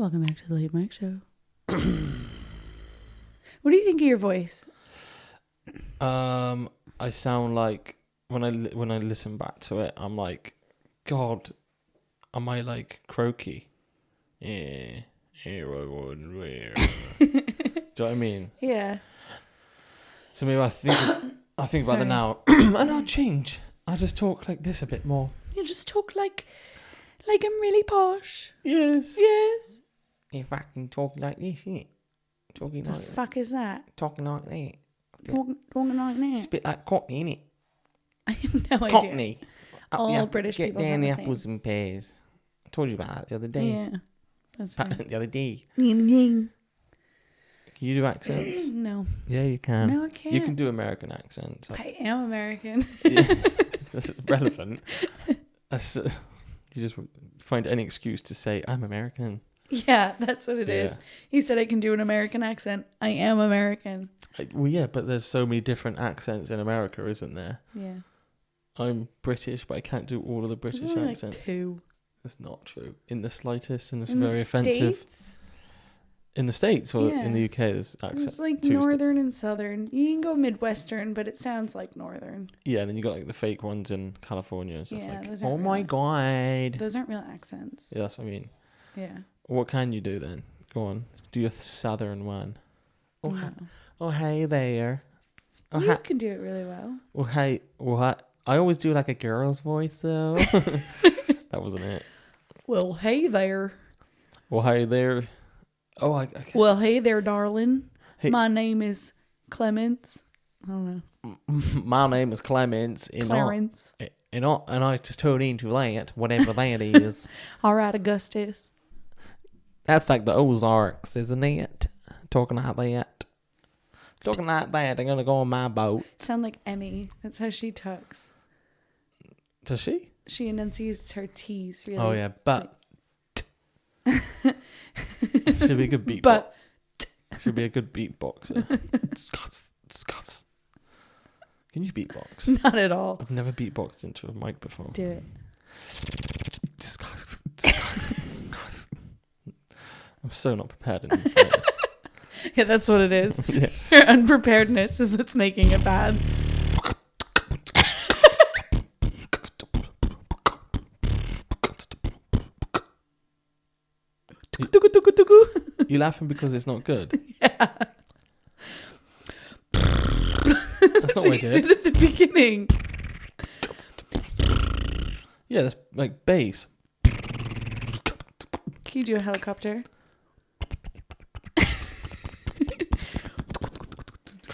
Welcome back to the Late Mike Show. What do you think of your voice? I sound like when I listen back to it, I'm like, God, am I like croaky? Yeah. Do you know what I mean? Yeah. So maybe I think about it now, and I'll change. I'll just talk like this a bit more. You just talk like I'm really posh. Yes. Yes. If I can talk like this, innit? Talking The like fuck is that? talking like that. Talking like that. It's a bit like Cockney, innit? I have no idea. Cockney. All British get people down sound the the same. apples and pears. I told you about that the other day. Yeah. That's right. The other day. Ying. Can you do accents? No. Yeah, you can. No, I can't. You can do American accents. I am American. Yeah, that's relevant. You just find any excuse to say, I'm American. Yeah, that's what it is. He said I can do an American accent. I am American. Well, yeah, but there's so many different accents in America, isn't there? Yeah. I'm British, but I can't do all of the British There's only accents. like two. That's not true. In the slightest, and it's In very the offensive. States? In the States or Yeah. in the UK, there's accents. It's like northern and southern. You can go Midwestern, but it sounds like northern. Yeah, and then you got like the fake ones in California and stuff those like. aren't Oh my real. god. Those aren't real accents. Yeah, that's what I mean. Yeah. What can you do then? Go on, do your southern one. Oh, No. oh hey there. Oh, You can do it really well. Oh hey, what? I always do like a girl's voice though. That wasn't it. Well, hey there. Well, hey there. Oh, I Well, hey there, darling. Hey. My name is Clements. I don't know. My name is Clements. Clarence. And I just tune into that, whatever that is. All right, Augustus. That's like the Ozarks, isn't it? Talking like that. Talking like that, I'm gonna go on my boat. Sound like Emmy. That's how she talks. Does she? She enunciates her T's really. Oh yeah, but should be a good beatbox. But Should be a good beatboxer. Scots. Can you beatbox? not at all. I've never beatboxed into a mic before. Do it. I'm so not prepared in this. List. Yeah, that's what it is. Yeah. Your unpreparedness is what's making it bad. You laughing because it's not good? Yeah. That's not what I You did. did at the beginning. Yeah, that's like bass. Can you do a helicopter?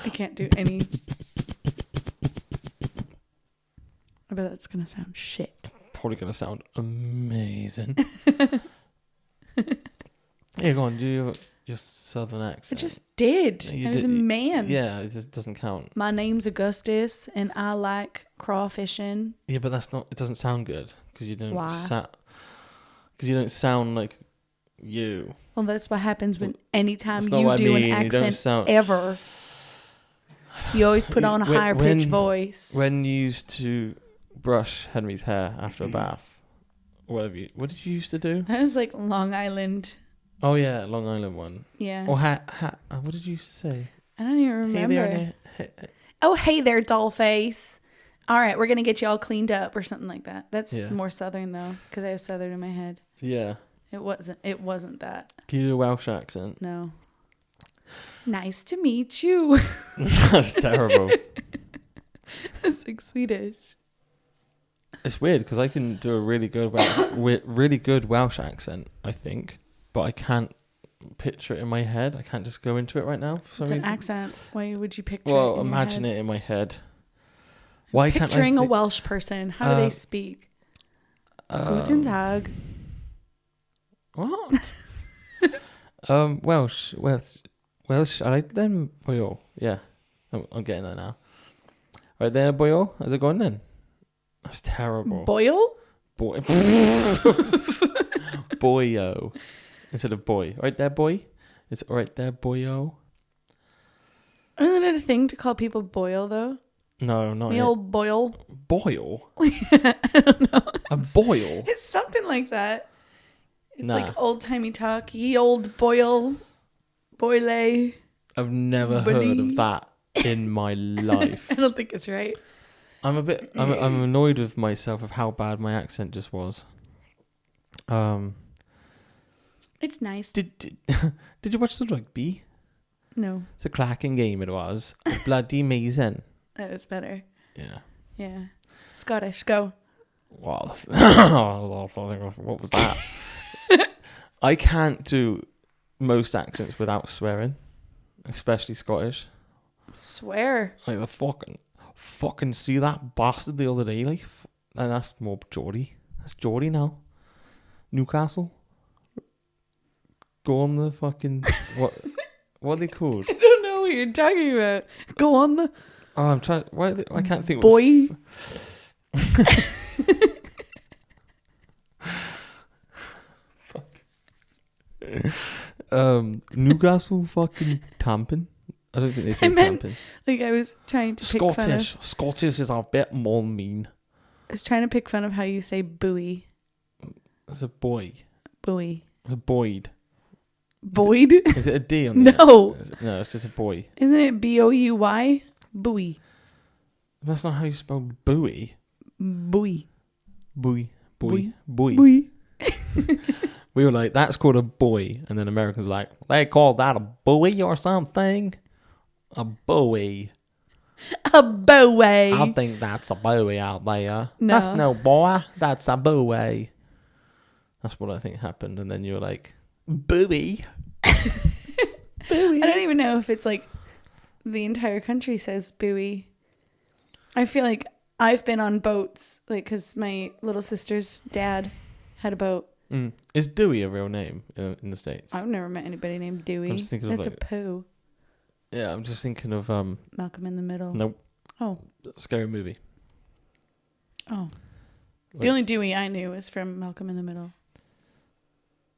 I can't do any. I bet that's gonna sound shit. Probably gonna sound amazing. Yeah, go on, do your southern I accent. just did. You I was did- a man. Yeah, it just doesn't count. My name's Augustus, and I like crawfishing. Yeah, but that's not. It doesn't sound good because you don't. Why? Because you don't sound like you. Well, that's what happens when anytime That's not you what I do mean. an You don't accent sound- ever. You always put on a When- higher pitched when- voice. When you used to brush Henry's hair after a bath, what did you used to do? That was like Long Island. Oh yeah, Long Island one. Yeah. Or what did you used to say? I don't even remember. Hey there, Oh, hey there, dollface. All right, we're going to get you all cleaned up or something like that. That's Yeah. more Southern, though, because I have Southern in my head. Yeah. It wasn't that. Can you do a Welsh accent? No. Nice to meet you. That's terrible. That's like Swedish. It's weird because I can do a really good Welsh accent, I think, but I can't picture it in my head. I can't just go into it right now for some It's reason. an accent. Why would you picture it Well, in imagine your it head? in my head. Why can't I Picturing a thi- Welsh person. How do they speak? Guten Tag. What? Welsh. All right then, boyo. Yeah, I'm getting that now. All right there, boyo. How's it going then? That's terrible. Boyle? Boy. Boyo. Instead of boy. All right there, boy. It's all right there, boyo. Isn't it a thing to call people Boyle, though? No, not Me yet. old Boyle. Boil? I don't know. A boil? It's something like that. It's Nah. like old timey talk. Ye old boile. I've never heard of that in my life. I don't think it's right. I'm annoyed with myself of how bad my accent just was. It's nice. Did you watch the rugby? No, It's a cracking game it was. Bloody amazing. that was better. Yeah. Yeah. Scottish, go. Wow. What was that? I can't do most accents without swearing, especially Scottish. Swear. Like the fucking see that bastard the other day, like, and that's more Geordie. That's Geordie now. Newcastle. Go on the fucking what are they called? I don't know what you're talking about. Go on the Oh, I'm trying. Why? I can't think. boy. Newcastle fucking tamping. I don't think they say I meant- tamping. Like I was trying to pick fun of. Scottish is a bit more mean. I was trying to pick fun of how you say buoy. It's a boy. Buoy. A Boyd. Boyd? Is it a D on the No. No, it's just a boy. Isn't it BOUY? Buoy. That's not how you spell buoy. Buoy. Buoy. Buoy. Buoy. Buoy. We were like, that's called a buoy. And then Americans were like, they call that a buoy or something? A buoy. A buoy. I think that's a buoy out there. No. That's no boy. That's a buoy. That's what I think happened. And then you were like, buoy. Buoy. I don't even know if it's like the entire country says buoy. I feel like I've been on boats, like, because my little sister's dad had a boat. Is Dewey a real name in the States? I've never met anybody named Dewey. I'm just thinking of, That's like, a poo. Yeah, I'm just thinking of Malcolm in the Middle. nope, Oh. scary movie. Oh. Like- The only Dewey I knew was from Malcolm in the Middle.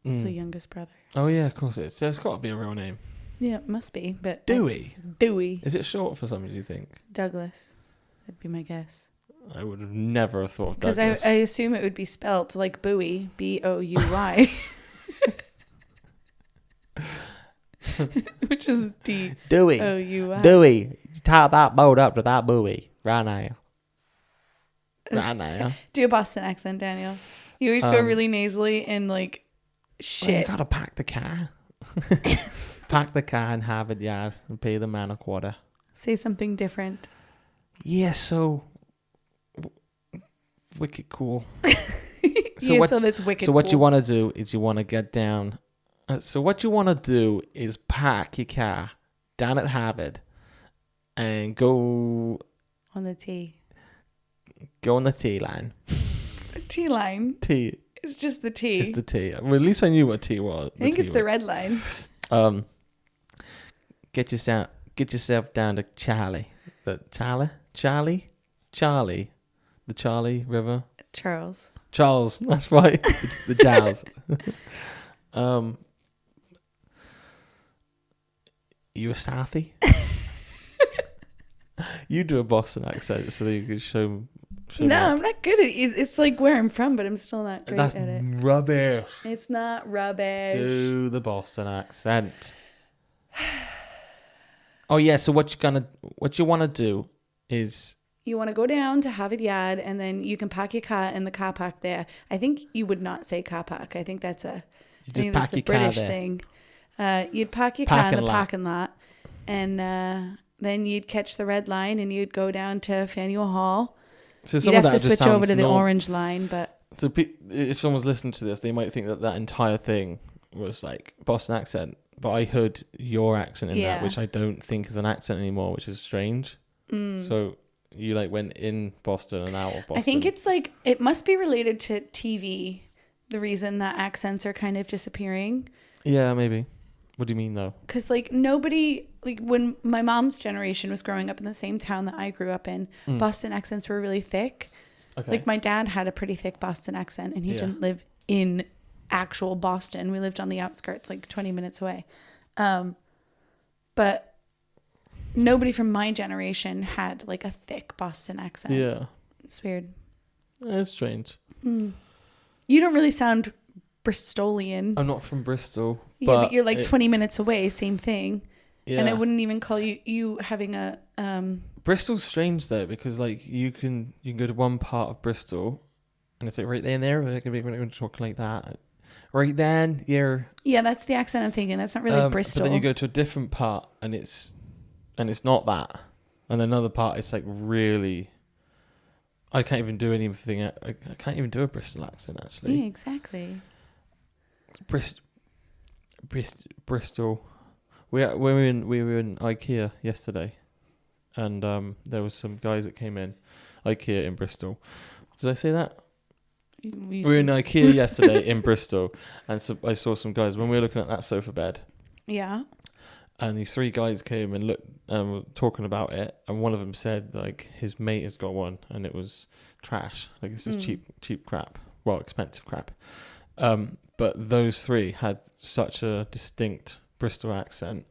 It's the youngest brother. Oh yeah, of course it is. So it's got to be a real name. Yeah, it must be. But Dewey. Dewey. Is it short for something, do you think? Douglas. That'd be my guess. I would have never have thought of Because Douglas. I assume it would be spelt like buoy. BOUY. Which is Dewey. DOUY. Dewey. Tie that boat up to that buoy right now. Right now. Do a Boston accent, Daniel. You always go really nasally and like shit. Well, you gotta pack the car. Pack the car in Harvard Yard and pay the man a quarter. Say something different. Yeah, so wicked cool. So that's wicked. So what cool. you want to do is you want to get down. So what you want to do is park your car down at Harvard and go on the T. Go on the T line. T line. T. It's just the T. It's the T. Well, at least I knew what T was. I think it's the red line. Get yourself down to Charlie. The Charlie, the Charlie River. Charles. That's right. The Charles. You a Southie? You do a Boston accent so that you can show No, up. I'm not good at it. It's like where I'm from, but I'm still not great That's at it. rubbish. It's not rubbish. Do the Boston accent. Oh yeah, so what you want to do is You want to go down to Harvard Yard and then you can park your car in the car park there. I think you would not say car park. I think that's a British thing. You'd park your car in the parking lot and then you'd catch the red line and you'd go down to Faneuil Hall. So you'd have to switch over to the orange line, but so if someone's listening to this, they might think that entire thing was like Boston accent. But I heard your accent in that, which I don't think is an accent anymore, which is strange. So you like went in Boston and out of Boston. I think it's like it must be related to TV. The reason that accents are kind of disappearing. Yeah, maybe. What do you mean though? Because like nobody, like when my mom's generation was growing up in the same town that I grew up in, Boston accents were really thick. Okay. Like my dad had a pretty thick Boston accent and he didn't live in actual Boston. We lived on the outskirts, like 20 minutes away. But nobody from my generation had like a thick Boston accent. Yeah. It's weird. It's strange. You don't really sound Bristolian. I'm not from Bristol. Yeah, but you're like 20 minutes away, same thing. Yeah. And I wouldn't even call you having a... Bristol's strange though, because like you can go to one part of Bristol and it's like right there and there, we're going to talk like that. Right then, you're... Yeah, that's the accent I'm thinking. That's not really Bristol. But then you go to a different part and it's not that. And another part, it's like really... I can't even do anything. I can't even do a Bristol accent, actually. Yeah, exactly. Bristol. We were in IKEA yesterday, and there was some guys that came in. IKEA in Bristol. Did I say that? We were in IKEA yesterday in Bristol, and so I saw some guys when we were looking at that sofa bed. Yeah. And these 3 guys came and looked and were talking about it, and one of them said like his mate has got one and it was trash, like it's just cheap crap, well, expensive crap. But those 3 had such a distinct Bristol accent,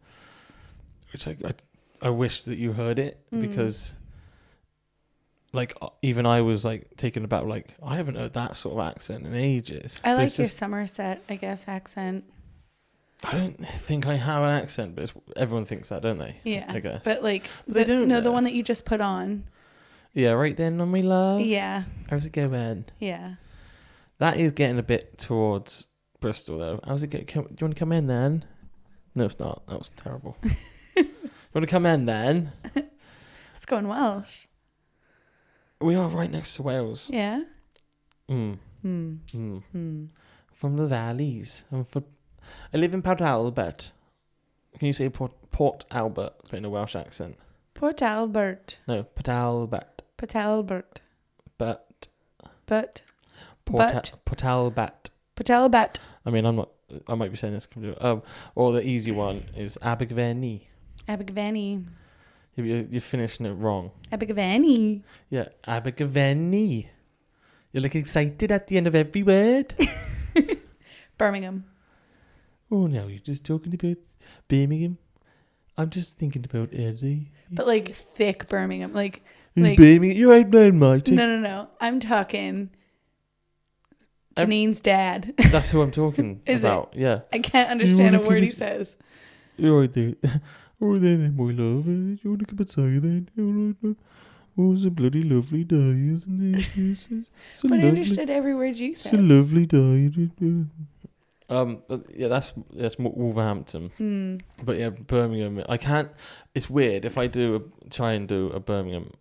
which I wish that you heard it, because like even I was like taken aback, like I haven't heard that sort of accent in ages. I like your Somerset, I guess, accent. I don't think I have an accent, but everyone thinks that, don't they? Yeah. I guess. But like, they don't. No, the one that you just put on. Yeah, right then on my love. Yeah. How's it going? Yeah. That is getting a bit towards Bristol, though. How's it going? Do you want to come in then? No, it's not. That was terrible. You want to come in then? It's going Welsh. We are right next to Wales. Yeah. From the valleys. I live in Port Albert. Can you say Port Albert but in a Welsh accent? Port Albert. No, Port Albert. Port Albert. But. Port Albert. Port Albert. I mean, I might be saying this. Or the easy one is Abergavenny. Abergavenny. You're finishing it wrong. Abergavenny. Yeah, Abergavenny. You're like excited at the end of every word. Birmingham. Oh no, you're just talking about Birmingham. I'm just thinking about Eddie. But like thick Birmingham, like Birmingham. You're right there, mate. No. I'm talking Janine's dad. That's who I'm talking about. It? Yeah. I can't understand a word he says. You're right there. Oh, then, my love. You want to come outside then? Oh, it's a bloody lovely day, isn't it? But I understood every word you said. It's a lovely day. But yeah, that's Wolverhampton. But yeah, Birmingham. I can't. It's weird if I try and do a Birmingham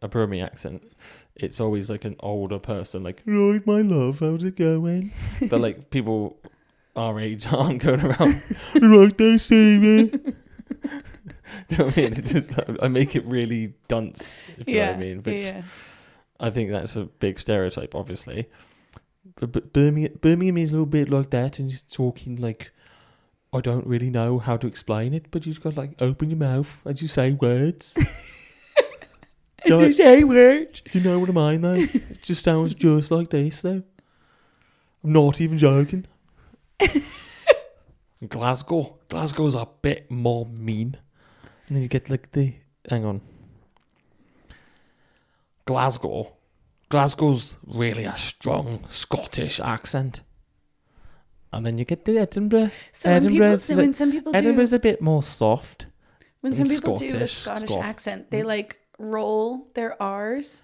accent. It's always like an older person, like, right, my love, how's it going? But like people our age aren't going around. Right there, Sammy. Do you know what I mean? I make it really dunce, if you know what I mean. Which I think that's a big stereotype, obviously. But Birmingham is a little bit like that, and just talking like, I don't really know how to explain it, but you just got to like open your mouth and you say words. Do you know what I mean though? It just sounds just like this though. I'm not even joking. Glasgow's a bit more mean. And then you get like hang on. Glasgow's really a strong Scottish accent. And then you get the Edinburgh. So when some people Edinburgh's a bit more soft. When some people do a Scottish accent, they like roll their R's.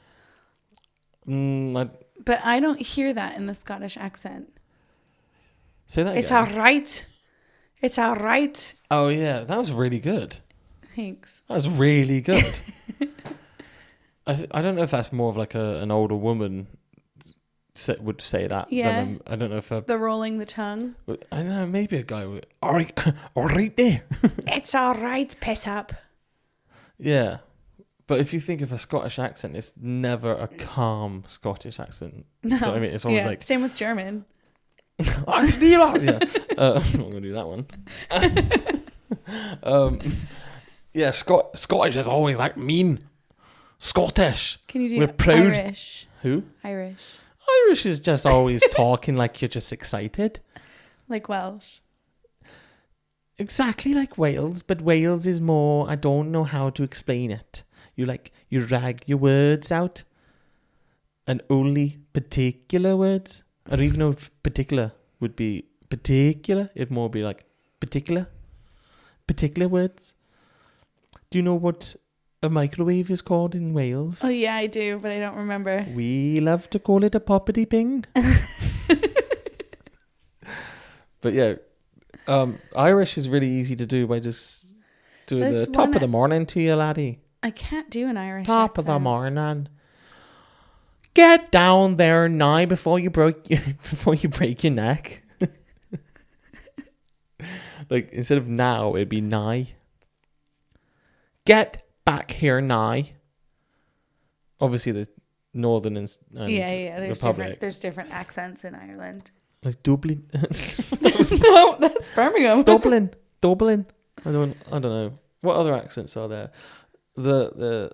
But I don't hear that in the Scottish accent. Say that again. It's all right. It's all right. Oh yeah, that was really good. Thanks. That was really good. I don't know if that's more of like an older woman would say that. Yeah. I don't know if the rolling the tongue. I don't know. Maybe a guy would. All right there. It's all right. Piss up. Yeah, but if you think of a Scottish accent, it's never a calm Scottish accent. No. You know what I mean, it's always like same with German. Yeah. I'm not gonna do that one. Yeah, Scottish is always like mean. Scottish. Can you do We're proud. Irish? Who? Irish. Irish is just always talking like you're just excited. Like Welsh. Exactly like Wales, but Wales is more, I don't know how to explain it. You drag your words out and only particular words. I don't even know if particular would be particular. It'd more be like particular words. Do you know what a microwave is called in Wales? Oh yeah, I do, but I don't remember. We love to call it a poppity ping. But yeah, Irish is really easy to do by just doing the top of the morning to you, laddie. I can't do an Irish Top accent. of the morning. Get down there now before you break your neck. Like instead of now, it'd be nigh. Get back here now. Obviously, there's Northern and There's different accents in Ireland. Like Dublin. No, that's Birmingham. Dublin. I don't know. What other accents are there? The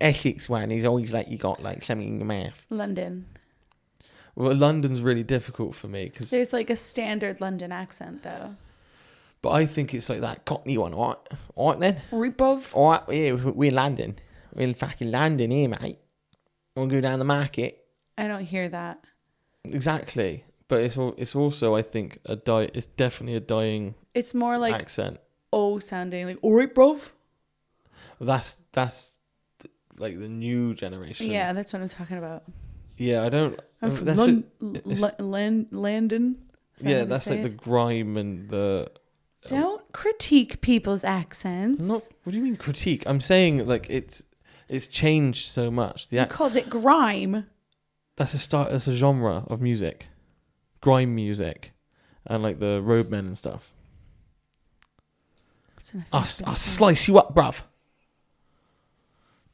Essex one is always like you got like something in your mouth. London. Well, London's really difficult for me because there's like a standard London accent though. But I think it's like that Cockney one, all right then. Ripov. All right, yeah, we're landing. We're fucking landing here, mate. We'll go down the market. I don't hear that. Exactly, but it's also I think it's definitely a dying. It's more like accent. Sounding like all right, bruv. That's like the new generation. Yeah, that's what I'm talking about. Yeah, I don't. I'm from Landon. Yeah, that's like the grime and the. Don't critique people's accents. What do you mean critique? I'm saying like it's changed so much. You called it grime. That's a genre of music, grime music, and like the roadmen and stuff. I'll slice you up, bruv.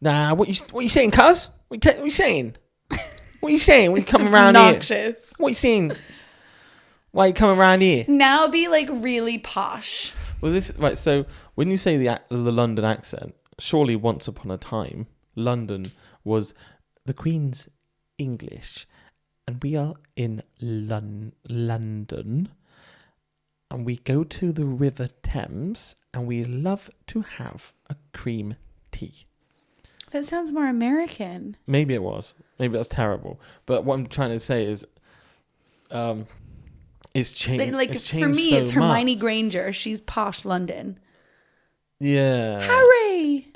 Nah, what you saying, cuz? What you saying? What you saying when you come around here? What you saying? Why are you coming around here? Now be like really posh. Well, right. So when you say the London accent, surely once upon a time, London was the Queen's English, and we are in London, and we go to the River Thames, and we love to have a cream tea. That sounds more American. Maybe it was. Maybe that's terrible. But what I'm trying to say is, it's changed. Like it's for me, so it's Hermione Granger. She's posh London. Yeah. Harry.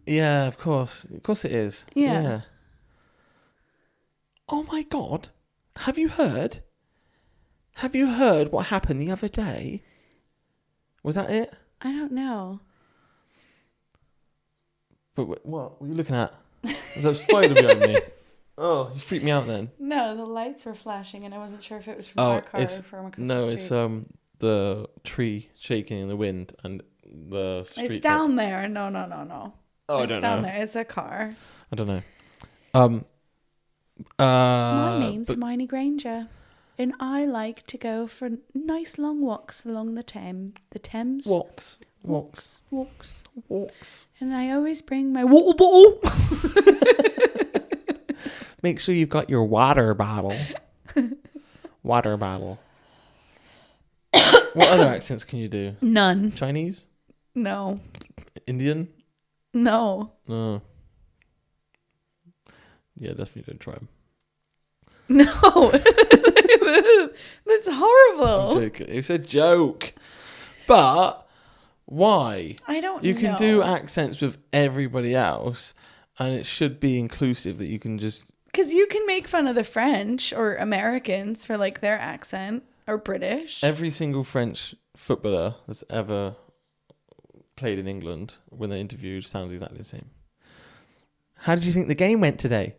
Yeah, of course it is. Yeah. Oh my God! Have you heard? Have you heard what happened the other day? Was that it? I don't know. But what were you looking at? There's a spider behind me. Oh, you freaked me out then. No, the lights were flashing and I wasn't sure if it was from our car or from across the street. It's the tree shaking in the wind and the street. It's down there. No. Oh, I don't know. It's down there. It's a car. I don't know. My name's Hermione Granger, and I like to go for nice long walks along the Thames. Walks. And I always bring my water bottle. Make sure you've got your water bottle. What other accents can you do? None. Chinese? No. Indian? No. No. Yeah, definitely don't try them. No. That's horrible. I'm joking. It's a joke. But why? I don't know. You can do accents with everybody else, and it should be inclusive that you can just... Because you can make fun of the French or Americans for like their accent, or British. Every single French footballer that's ever played in England, when they're interviewed, sounds exactly the same. How did you think the game went today?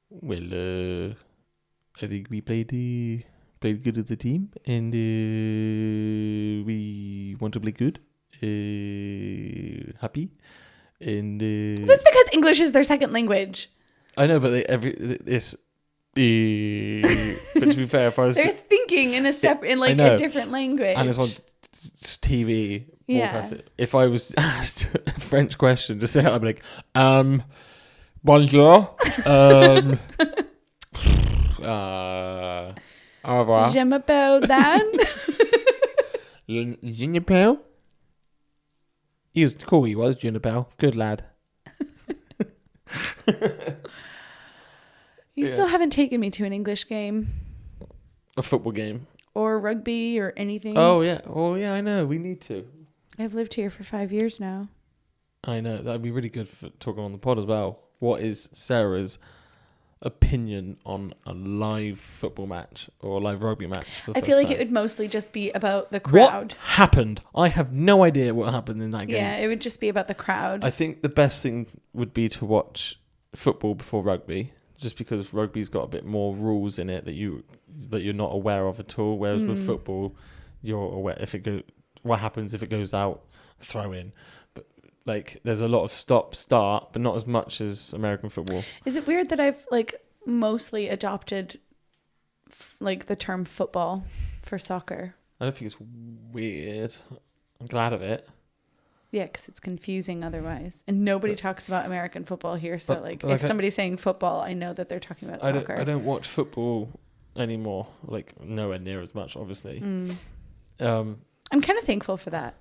Well, I think we played good as a team, and we want to play good, happy, and that's because English is their second language. I know, but but to be fair, if I was they're thinking in a different language, and it's on TV. Yeah. If I was asked a French question, just say I'd be like, bonjour, au revoir. Je m'appelle Dan. Je m'appelle. He was cool. He was Junipel. Good lad. You still haven't taken me to an English game. A football game. Or rugby or anything. Oh, yeah. Oh, yeah, I know. We need to. I've lived here for 5 years now. I know. That'd be really good for talking on the pod as well. What is Sarah's opinion on a live football match or a live rugby match? I feel like it would mostly just be about the crowd. What happened? I have no idea what happened in that game. Yeah, it would just be about the crowd. I think the best thing would be to watch football before rugby, just because rugby's got a bit more rules in it that you're not aware of at all. Whereas with football, you're aware what happens if it goes out, throw in. But like, there's a lot of stop start, but not as much as American football. Is it weird that I've like mostly adopted like the term football for soccer? I don't think it's weird. I'm glad of it. Yeah, because it's confusing otherwise. And nobody talks about American football here. So, if somebody's saying football, I know that they're talking about soccer. I don't watch football anymore. Like, nowhere near as much, obviously. I'm kind of thankful for that.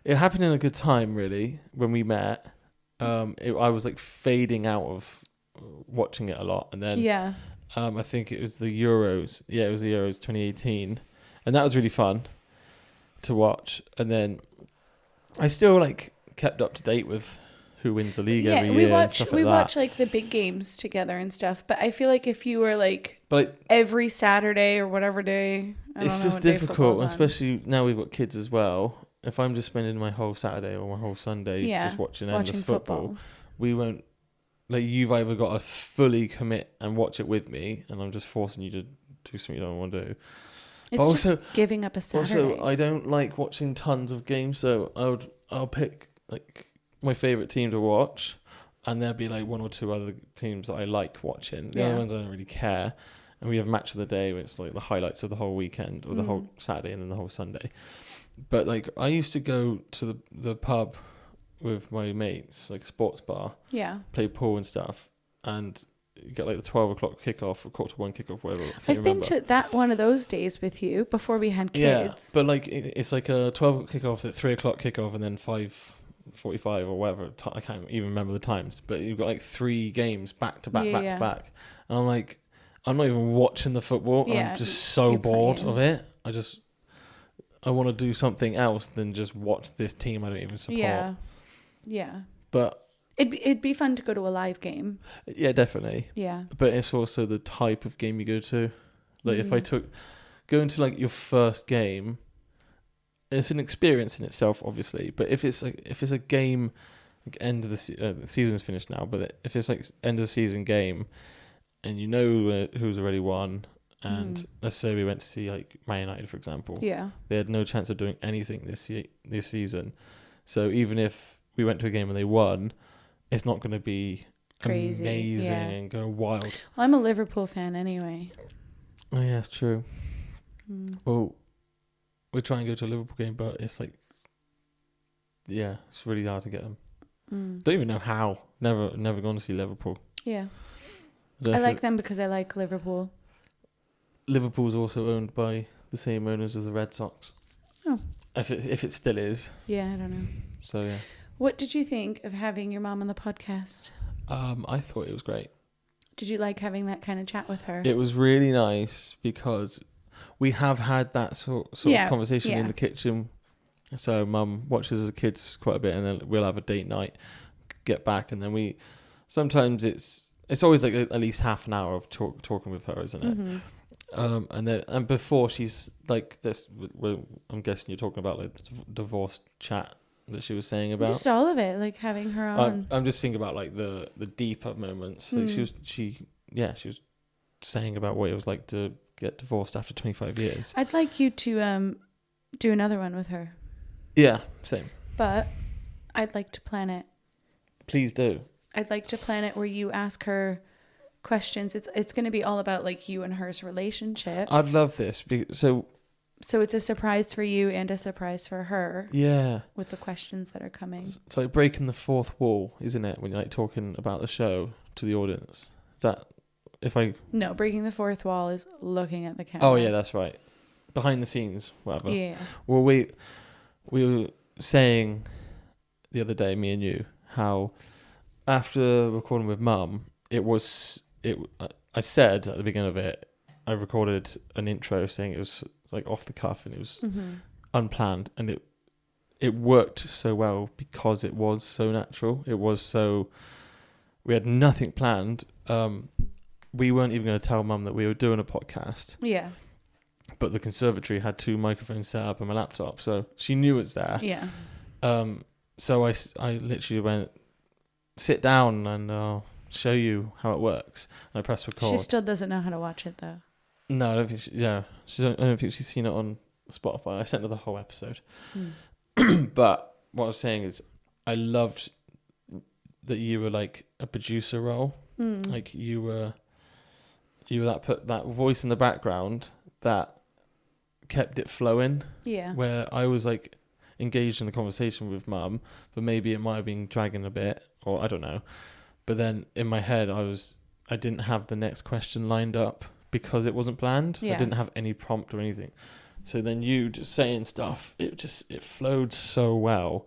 It happened in a good time, really, when we met. I was, like, fading out of watching it a lot. And then I think it was the Euros. Yeah, it was the Euros 2018. And that was really fun to watch. And then I still like kept up to date with who wins the league every year. We watch like the big games together and stuff. But I feel like if you were like every Saturday or whatever day, it's just difficult, especially now we've got kids as well. If I'm just spending my whole Saturday or my whole Sunday just watching endless football, we won't. Like, you've either got to fully commit and watch it with me, and I'm just forcing you to do something you don't want to do. It's but also just giving up a Saturday. Also, I don't like watching tons of games, so I'll pick like my favorite team to watch, and there'll be like one or two other teams that I like watching. The other ones I don't really care. And we have match of the day, which is like the highlights of the whole weekend or the whole Saturday and then the whole Sunday. But like, I used to go to the pub with my mates, like a sports bar, play pool and stuff, and you get like the 12 o'clock kickoff or 12:45 kickoff, whatever. I've been to that one of those days with you before we had kids. Yeah, but like it's like a 12 o'clock kickoff, at 3 o'clock kickoff, and then 5:45 or whatever. I can't even remember the times, but you've got like 3 games back to back, to back. And I'm like, I'm not even watching the football. I'm just so bored of it. I want to do something else than just watch this team I don't even support. Yeah. But it'd be fun to go to a live game. Yeah, definitely. Yeah. But it's also the type of game you go to. Like if I going to like your first game, it's an experience in itself, obviously. But if it's a game, like end of the season's finished now, but if it's like end of the season game, and you know who's already won, and let's say we went to see like Man United, for example. Yeah. They had no chance of doing anything this season. So even if we went to a game and they won, it's not going to be crazy, amazing and go wild. Well, I'm a Liverpool fan anyway. Oh yeah, it's true. Well, we try and go to a Liverpool game, but it's like, yeah, it's really hard to get them. Don't even know how. Never gone to see Liverpool. Yeah. I like them because I like Liverpool. Liverpool's also owned by the same owners as the Red Sox. Oh. If it still is. Yeah, I don't know. So yeah. What did you think of having your mom on the podcast? I thought it was great. Did you like having that kind of chat with her? It was really nice because we have had that sort of conversation in the kitchen. So mum watches the kids quite a bit, and then we'll have a date night, get back, and then sometimes it's always like at least half an hour of talking with her, isn't it? Mm-hmm. And before she's like this, I'm guessing you're talking about like the divorce chat that she was saying about. Just all of it, like having her on. I'm just thinking about like the deeper moments. Like she was saying about what it was like to get divorced after 25 years. I'd like you to do another one with her. Yeah, same. But I'd like to plan it. Please do. I'd like to plan it where you ask her questions. It's going to be all about like you and her's relationship. I'd love this. So it's a surprise for you and a surprise for her. Yeah. With the questions that are coming. It's like breaking the fourth wall, isn't it? When you're like talking about the show to the audience. Is that No, breaking the fourth wall is looking at the camera. Oh yeah, that's right. Behind the scenes, whatever. Yeah. Well, we were saying the other day, me and you, how after recording with Mum, I said at the beginning of it, I recorded an intro saying it was like off the cuff and it was unplanned, and it worked so well because it was so natural. We had nothing planned. We weren't even going to tell Mum that we were doing a podcast. Yeah. But the conservatory had 2 microphones set up on my laptop, so she knew it's there. Yeah. So I literally went, sit down and I'll show you how it works. And I pressed record. She still doesn't know how to watch it though. No, I don't think I don't think she's seen it on Spotify. I sent her the whole episode. But what I was saying is I loved that you were like a producer role. Like you were that voice in the background that kept it flowing. Yeah. Where I was like engaged in the conversation with Mum, but maybe it might have been dragging a bit, or I don't know. But then in my head I didn't have the next question lined up because it wasn't planned. Yeah. I didn't have any prompt or anything. So then you just saying stuff, it flowed so well.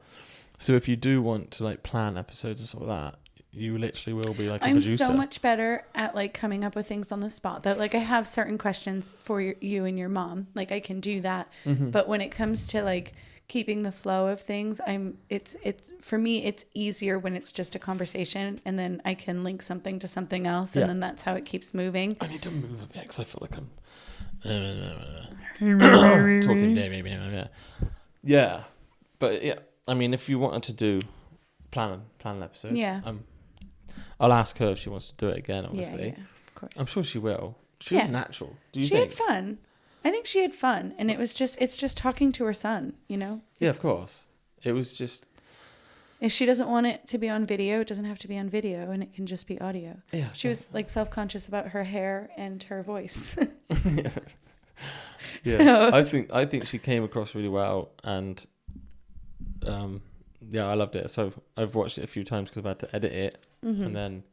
So if you do want to like plan episodes and stuff like that, you literally will be like a producer. I'm so much better at like coming up with things on the spot. That like I have certain questions for you and your mom. Like I can do that. But when it comes to like keeping the flow of things, it's for me it's easier when it's just a conversation, and then I can link something to something else, and then that's how it keeps moving. I need to move a bit because I feel like I'm talking. Yeah, but yeah, I mean, if you wanted to do plan an episode, I'll ask her if she wants to do it again. Obviously, yeah, of course. I'm sure she will. She was natural. Do you think? She had fun. I think she had fun, and it's just talking to her son, you know? Yeah, of course. It was just... If she doesn't want it to be on video, it doesn't have to be on video, and it can just be audio. Yeah. She was like self-conscious about her hair and her voice. Yeah. I think she came across really well, and I loved it. So I've watched it a few times because I've had to edit it, and then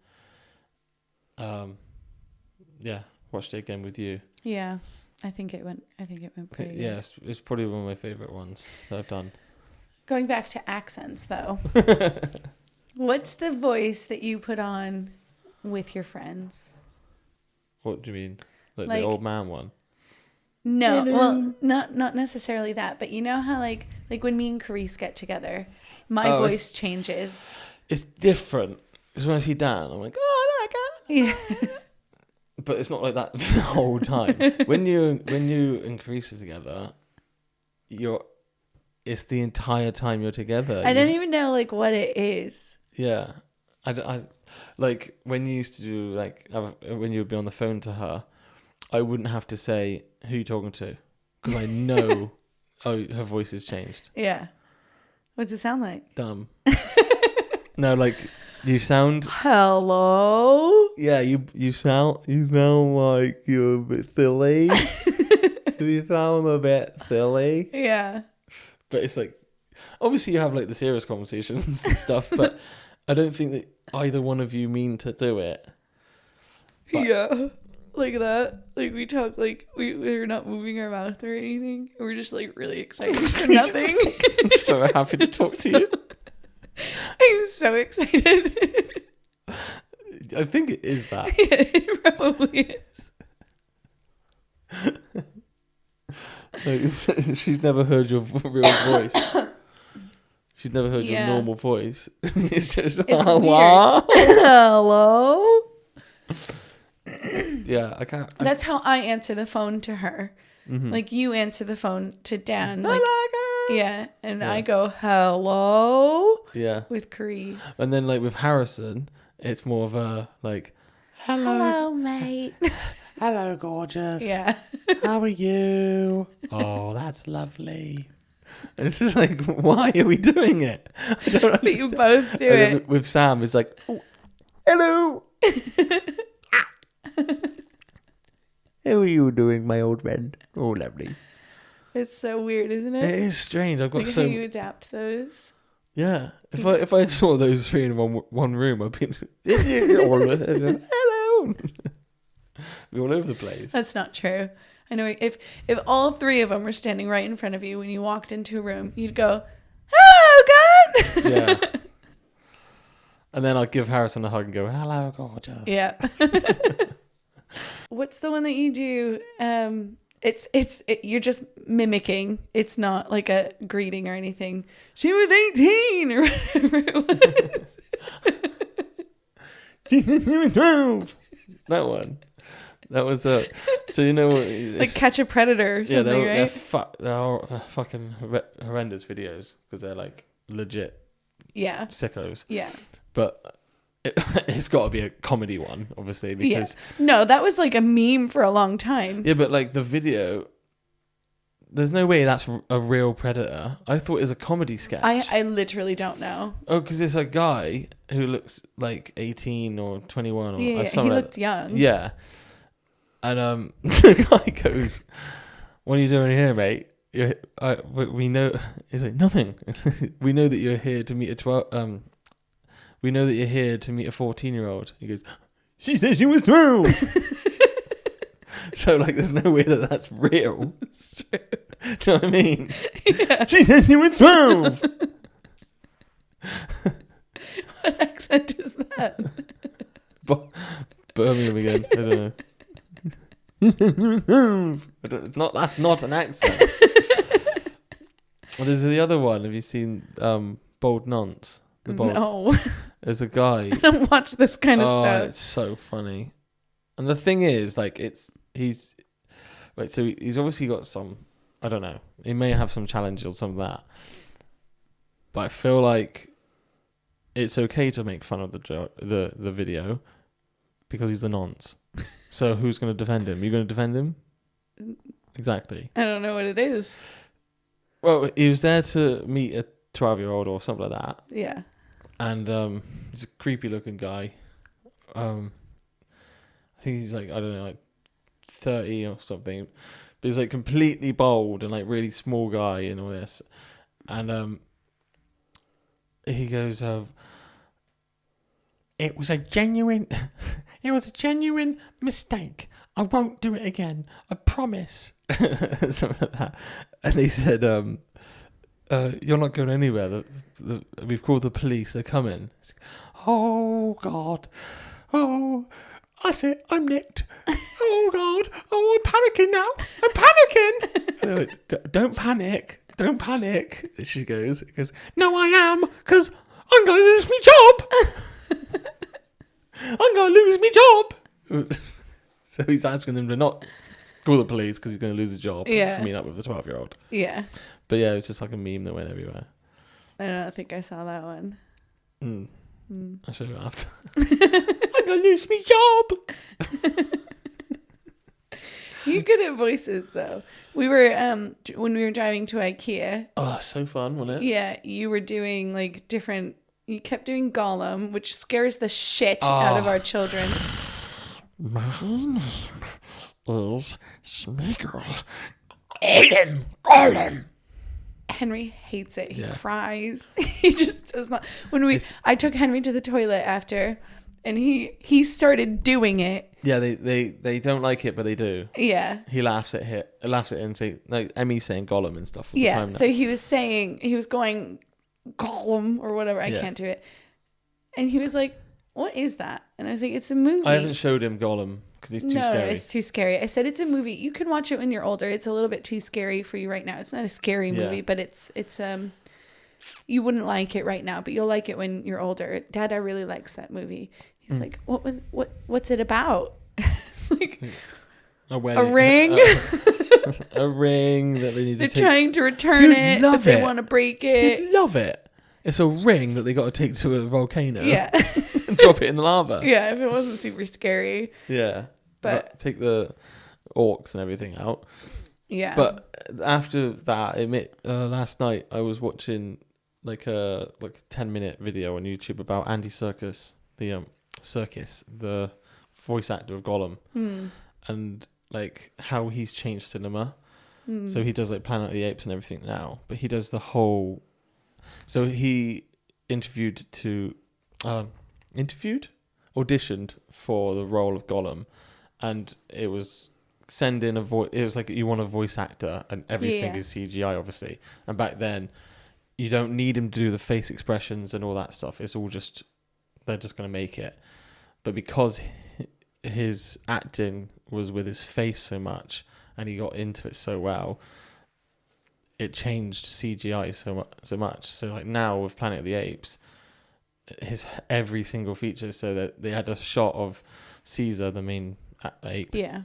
watched it again with you. Yeah. I think it went pretty good. Yeah, it's probably one of my favourite ones that I've done. Going back to accents, though. What's the voice that you put on with your friends? What do you mean? Like the old man one? No, well, not necessarily that. But you know how like when me and Carice get together, my voice changes. It's different. Because when I see Dan, I'm like, oh, no, I can't. Yeah. But it's not like that the whole time. When you and Carice are together, it's the entire time you're together. I don't even know like what it is. Yeah, I like when you used to do like when you would be on the phone to her, I wouldn't have to say who you're talking to because I know her voice has changed. Yeah, what's it sound like? Dumb. No, like. You sound... Hello? Yeah, you sound like you're a bit silly. You sound a bit silly. Yeah. But it's like... Obviously you have like the serious conversations and stuff, but I don't think that either one of you mean to do it. But, yeah. Like that. Like we talk like we're not moving our mouth or anything. We're just like really excited for nothing. I'm so happy to talk to you. I'm so excited. I think it is that. Yeah, it probably is. Like, she's never heard your real voice. She's never heard your normal voice. It's just hello. Hello. Yeah, I can't. That's how I answer the phone to her. Like you answer the phone to Dan. Like, yeah, and I go hello. Yeah, with Carice. And then like with Harrison, it's more of a like hello mate. Hello, gorgeous. Yeah. How are you? Oh, that's lovely. And it's just like, why are we doing it? I don't understand. But you both do it. With Sam, it's like, oh, hello. How are you doing, my old friend? Oh, lovely. It's so weird, isn't it? It is strange. I've got like how you adapt those. Yeah. If I saw those three in one room, I'd be hello. Be all over the place. That's not true. I know if all three of them were standing right in front of you when you walked into a room, you'd go, "Oh God!" Yeah. And then I'd give Harrison a hug and go, "Hello, gorgeous." Yeah. What's the one that you do? You're just mimicking. It's not like a greeting or anything. She was 18 or whatever it was. That one. That was so you know like Catch a Predator or something, they're right? they're fucking horrendous videos because they're like legit sickos. Yeah. But it's got to be a comedy one, obviously, because no, that was like a meme for a long time. Yeah, but like the video, there's no way that's a real predator. I thought it was a comedy sketch. I literally don't know. Oh, because it's a guy who looks like 18 or 21 or something. He looked young. Yeah. And the guy goes, "What are you doing here, mate? We know." He's like, "Nothing. We know that you're here to meet a we know that you're here to meet a 14-year-old." He goes, "She said she was 12." So like, there's no way that that's real. It's true. Do you know what I mean? Yeah. She said she was 12. What accent is that? Birmingham again. I don't know. That's not an accent. Well, there's the other one. Have you seen Bold Nonce? No. There's a guy. I don't watch this kind of stuff. It's so funny. And the thing is, like, he's obviously got some, I don't know, he may have some challenges or some of that. But I feel like it's okay to make fun of the video because he's a nonce. So who's going to defend him? You going to defend him? Exactly. I don't know what it is. Well, he was there to meet a 12-year-old or something like that. Yeah. And he's a creepy looking guy. I think he's like, I don't know, like 30 or something. But he's like completely bald and like really small guy and all this. And he goes, it was a genuine mistake. I won't do it again. I promise. Something like that. And he said, you're not going anywhere. We've called the police. They're coming. Oh, God. Oh, that's it. I'm nicked. Oh, God. Oh, I'm panicking now. I'm panicking. And like, don't panic. Don't panic. She goes, no, I am, because I'm going to lose my job. I'm going to lose my job. So he's asking them to not call the police because he's going to lose his job for meeting up with the 12-year-old. Yeah. But yeah, it was just like a meme that went everywhere. I don't think I saw that one. I'll show you after. I'm going to lose my job. You're good at voices, though. We were, when we were driving to IKEA. Oh, so fun, wasn't it? Yeah, you were doing like different, you kept doing Gollum, which scares the shit out of our children. My name is Smeagol. Gollum. Henry hates it. He cries. He just does not. I took Henry to the toilet after, and he started doing it. Yeah, they don't like it, but they do. Yeah. He laughs at it and say, like Emmy's saying Gollum and stuff all the time now. So he was going Gollum or whatever. I can't do it. And he was like, "What is that?" And I was like, "It's a movie." I haven't showed him Gollum because he's too scary. No, it's too scary. I said, "It's a movie. You can watch it when you're older. It's a little bit too scary for you right now. It's not a scary movie, but it's you wouldn't like it right now, but you'll like it when you're older." Dada really likes that movie. He's like, "What's it about?" It's like a ring. A ring that they need to take. They're trying to return it, but they want to break it. You'd love it. It's a ring that they got to take to a volcano. Yeah. And drop it in the lava. Yeah, if it wasn't super scary. Yeah. But take the orcs and everything out. Yeah. But after that, last night I was watching like a 10-minute video on YouTube about Andy Serkis, the voice actor of Gollum, and like how he's changed cinema. So he does like Planet of the Apes and everything now, but he does the whole. So he auditioned for the role of Gollum, and it was send in a voice. It was like you want a voice actor, and everything is CGI, obviously. And back then, you don't need him to do the face expressions and all that stuff. It's all just they're just going to make it. But because his acting was with his face so much, and he got into it so well. It changed CGI so much. So like now with Planet of the Apes, his every single feature. So that they had a shot of Caesar, the main ape. Yeah.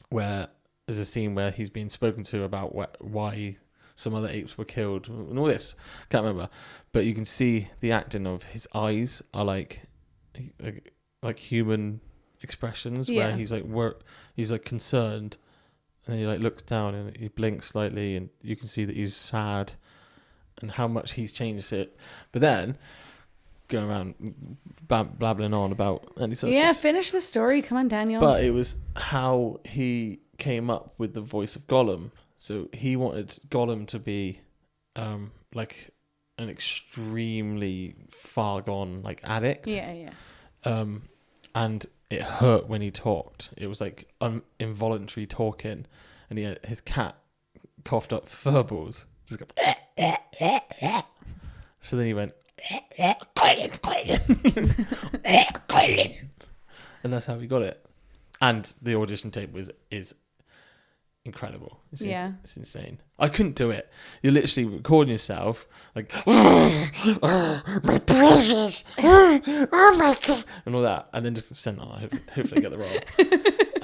Where there's a scene where he's being spoken to about why some other apes were killed and all this. Can't remember, but you can see the acting of his eyes are like human expressions, where he's like concerned, and he like looks down and he blinks slightly, and you can see that he's sad, and how much he's changed it. But then going around blabbling on about Andy Serkis. Yeah, finish the story. Come on, Daniel. But it was how he came up with the voice of Gollum. So he wanted Gollum to be like an extremely far gone like addict. Yeah. And it hurt when he talked. It was like involuntary talking, and his cat coughed up fur balls. Just go, so then he went, and that's how he got it. And the audition tape is incredible. It's insane. I couldn't do it. You're literally recording yourself like, my precious, oh my god, and all that, and then just send hopefully I get the role,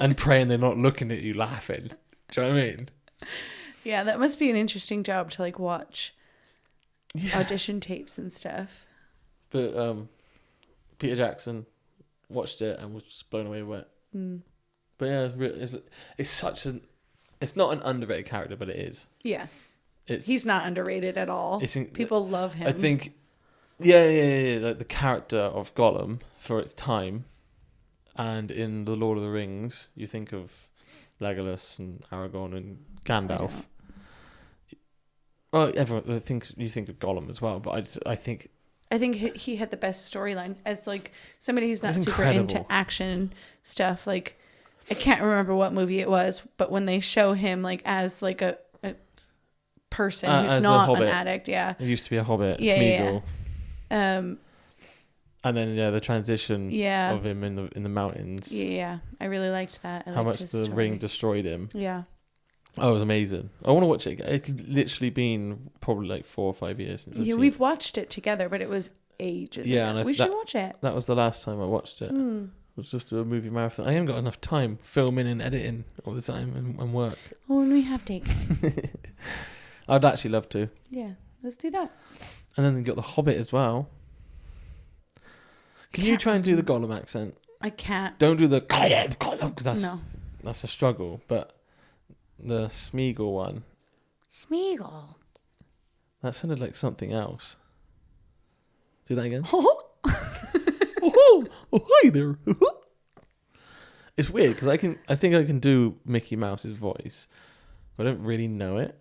and praying they're not looking at you laughing. Do you know what I mean? Yeah, that must be an interesting job to like watch audition tapes and stuff. But Peter Jackson watched it and was just blown away with it. But yeah, it's such an. It's not an underrated character, but it is. Yeah. He's not underrated at all. People love him. I think, yeah. Like the character of Gollum for its time, and in The Lord of the Rings, you think of Legolas and Aragorn and Gandalf. Well, everyone thinks you think of Gollum as well, but I think he had the best storyline as like somebody who's not super into action stuff. Like, I can't remember what movie it was, but when they show him like as like a person who's not an addict, it used to be a hobbit, Smeagol. And then the transition of him in the mountains. Yeah, I really liked that. How much the ring destroyed him. Yeah. Oh, it was amazing. I want to watch it. It's literally been probably like 4 or 5 years since. Yeah, we've watched it together, but it was ages ago. We should watch it. That was the last time I watched it. It was just a movie marathon. I haven't got enough time filming and editing all the time and work. Oh, and we have taken. I'd actually love to. Yeah, let's do that. And then you got The Hobbit as well. Can you try and do the Gollum accent? I can't. Don't do the Gollum, because that's a struggle. But the Smeagol one. Smeagol. That sounded like something else. Do that again. Oh, hi there. It's weird because I think I can do Mickey Mouse's voice, but I don't really know it.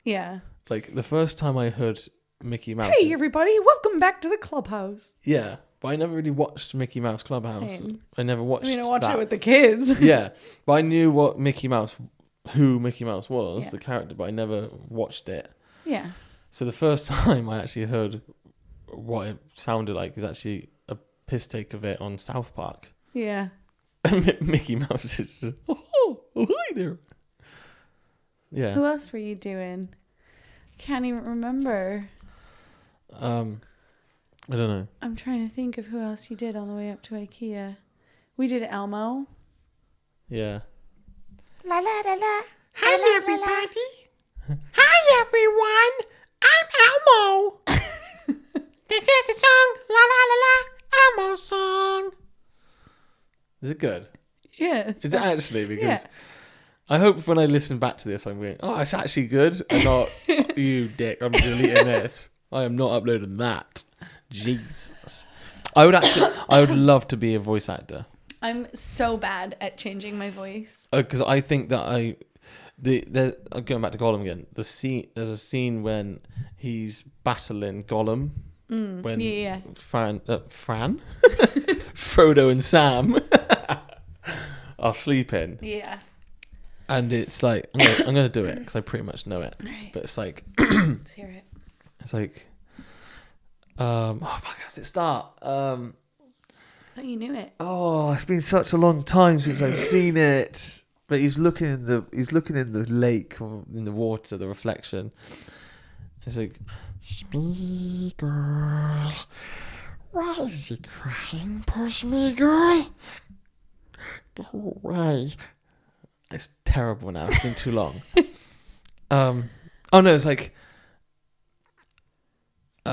Yeah. Like the first time I heard Mickey Mouse. Hey everybody, welcome back to the clubhouse. Yeah, but I never really watched Mickey Mouse Clubhouse. Same. I never watched. I watched it with the kids. Yeah, but I knew who Mickey Mouse was, the character, but I never watched it. Yeah. So the first time I actually heard what it sounded like is actually a piss take of it on South Park. Yeah. Mickey Mouse is just, oh, hi there. Yeah. Who else were you doing? Can't even remember. I don't know. I'm trying to think of who else you did on the way up to IKEA. We did Elmo. Yeah. La la la la. Hi everybody. Hi everyone. I'm Elmo. This is the song La La La La Elmo song. Is it good? Yeah. Is it actually? Because I hope when I listen back to this, I'm going, oh, it's actually good. And not, you dick, I'm deleting this. I am not uploading that. Jesus. I would love to be a voice actor. I'm so bad at changing my voice. Because I think that I'm going back to Gollum again. There's a scene when he's battling Gollum. When Fran, Frodo and Sam are sleeping. Yeah. And it's like, I'm gonna do it because I pretty much know it. Right. But it's like, let's hear it. It's like, how does it start? thought you knew it. Oh, it's been such a long time since I've seen it. But he's looking in the lake, or in the water, the reflection. It's like, Smee girl. Why is he crying, poor Smee girl? Go away. it's terrible now. It's been too long. Oh no, it's like, He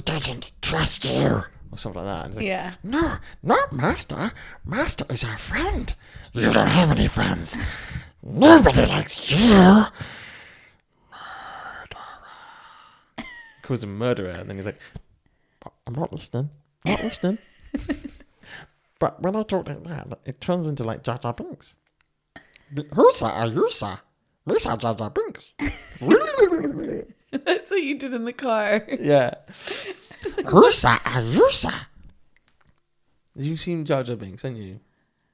doesn't trust you. or something like that. And it's like, Yeah. No, not Master. Master is our friend. You don't have any friends. Nobody likes you. calls him murderer, and then he's like, I'm not listening. Not listening. But when I talk like that, it turns into like Jar Jar Binks. Who's that? Are you, sir? We saw Jar Jar Binks. That's what you did in the car. yeah. Who's that? Are you, sir? You've seen Jar Jar Binks, haven't you?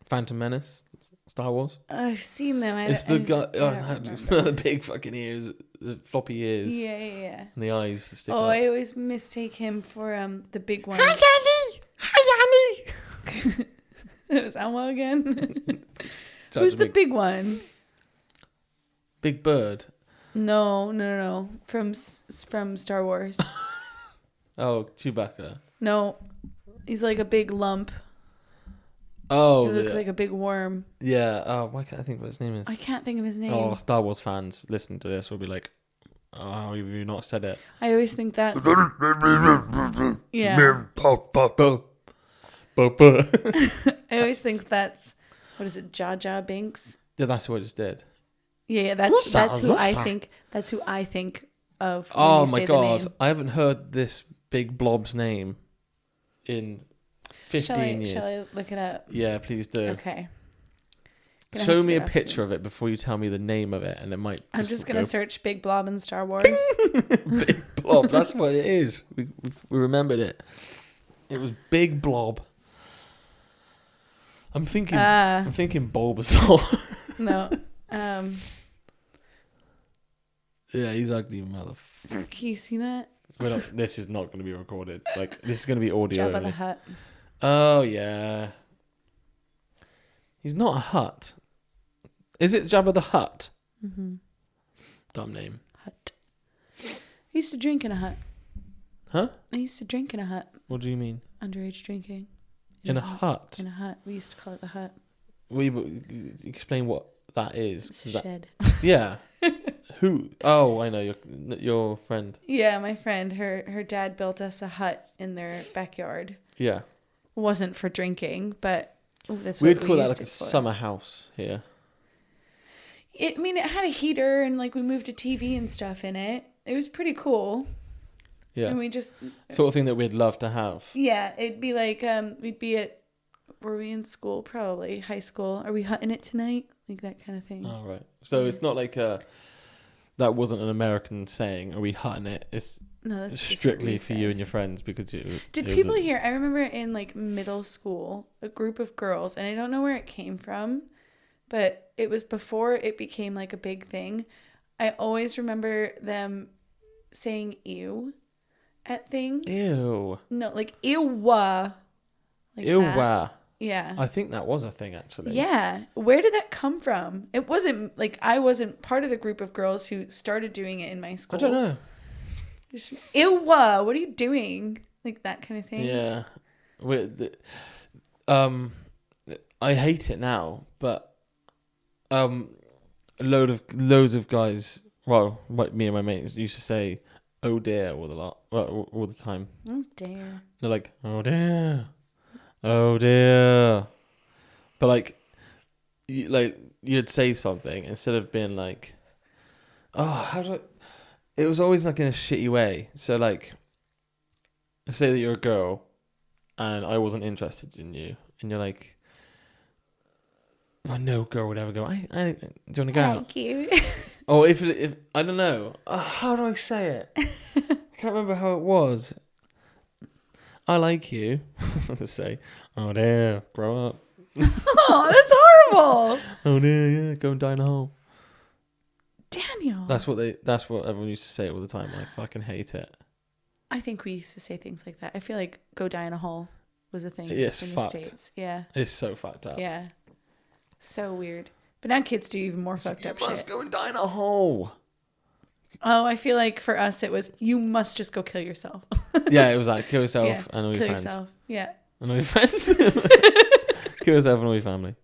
Phantom Menace, Star Wars. I've seen them. It's the guy. It's the big fucking ears, the floppy ears, Yeah. and the eyes that stick Oh, up. I always mistake him for the big one. Hi, Daddy. Hi, Annie. Is Elmo again? Jar Who's Jar the Binks. big one? Big Bird? No. From Star Wars. Oh, Chewbacca. No, he's like a big lump. Oh, He looks like a big worm. yeah. Oh, why can't I think what his name is? I can't think of his name. Oh, Star Wars fans listen to this will be like, oh, how have you not said it? I always think that's yeah. I always think that's what is it, Jar Jar Binks? Yeah, that's what I just did. Yeah, that's who I think. That's who I think of. When Oh you my say the god, name. I haven't heard this big blob's name in 15 years. Shall I look it up? Yeah, please do. Okay. Gonna Show have to me a get off picture soon. of it before you tell me the name of it, and it might. I'm just gonna go search Big Blob in Star Wars. Big Blob. That's what it is. We remembered it. It was Big Blob. I'm thinking Bulbasaur. No. Yeah, he's ugly, motherfucker. Can you see that? This is not going to be recorded. Like, this is going to be It's audio Jabba the only. Hutt. Oh yeah. He's not a hut. Is it Jabba the Hutt? Mm-hmm. Dumb name. Hut. I used to drink in a hut. Huh? I used to drink in a hut. What do you mean? Underage drinking. In a hut? In a hut. We used to call it the hut. Will you explain what that is? It's a That- shed. Yeah. Who? Oh, I know your friend. Yeah, my friend. Her dad built us a hut in their backyard. Yeah. Wasn't for drinking, but that's what We'd we call that used like a it for. summer house here. It had a heater and like we moved a TV and stuff in it. It was pretty cool. Yeah. And we just Sort of thing that we'd love to have. yeah, it'd be like we'd be at were we in school? Probably high school. Are we hutting it tonight? Like that kind of thing. Oh right. So it's not like that wasn't an American saying. Are we hutting it? It's No, that's just what strictly we for said. you and your friends because you. Did people here? I remember in like middle school, a group of girls, and I don't know where it came from, but it was before it became like a big thing. I always remember them saying "ew" at things. Ew. No, like "ew." Like Ew. that. Yeah. I think that was a thing actually. Yeah. Where did that come from? It wasn't like I wasn't part of the group of girls who started doing it in my school. I don't know. Just, ew, what are you doing? Like that kind of thing. Yeah. I hate it now, but loads of guys, well, like me and my mates used to say "oh dear" all the time. Oh dear. They're like, "oh dear, oh dear," but like you'd say something instead of being like, "oh, how do I?" It was always like in a shitty way. So like, say that you're a girl, and I wasn't interested in you, and you're like, well, no girl would ever go, do you want to go out? Thank you. Or if I don't know, how do I say it? I can't remember how it was. I like you. Let's say, oh dear, grow up. Oh, that's horrible. Oh dear, yeah, go and die in a hole. Daniel. That's what everyone used to say all the time. I fucking hate it. I think we used to say things like that. I feel like "go die in a hole." was a thing It's in fucked. the States. Yeah. It's so fucked up. Yeah. So weird. But now kids do even more fucked up shit. You must go and die in a hole. Oh, I feel like for us it was, you must just go kill yourself. Yeah, it was like, kill yourself and all your friends. Kill yourself. Yeah. And all your friends. Kill yourself and all your family.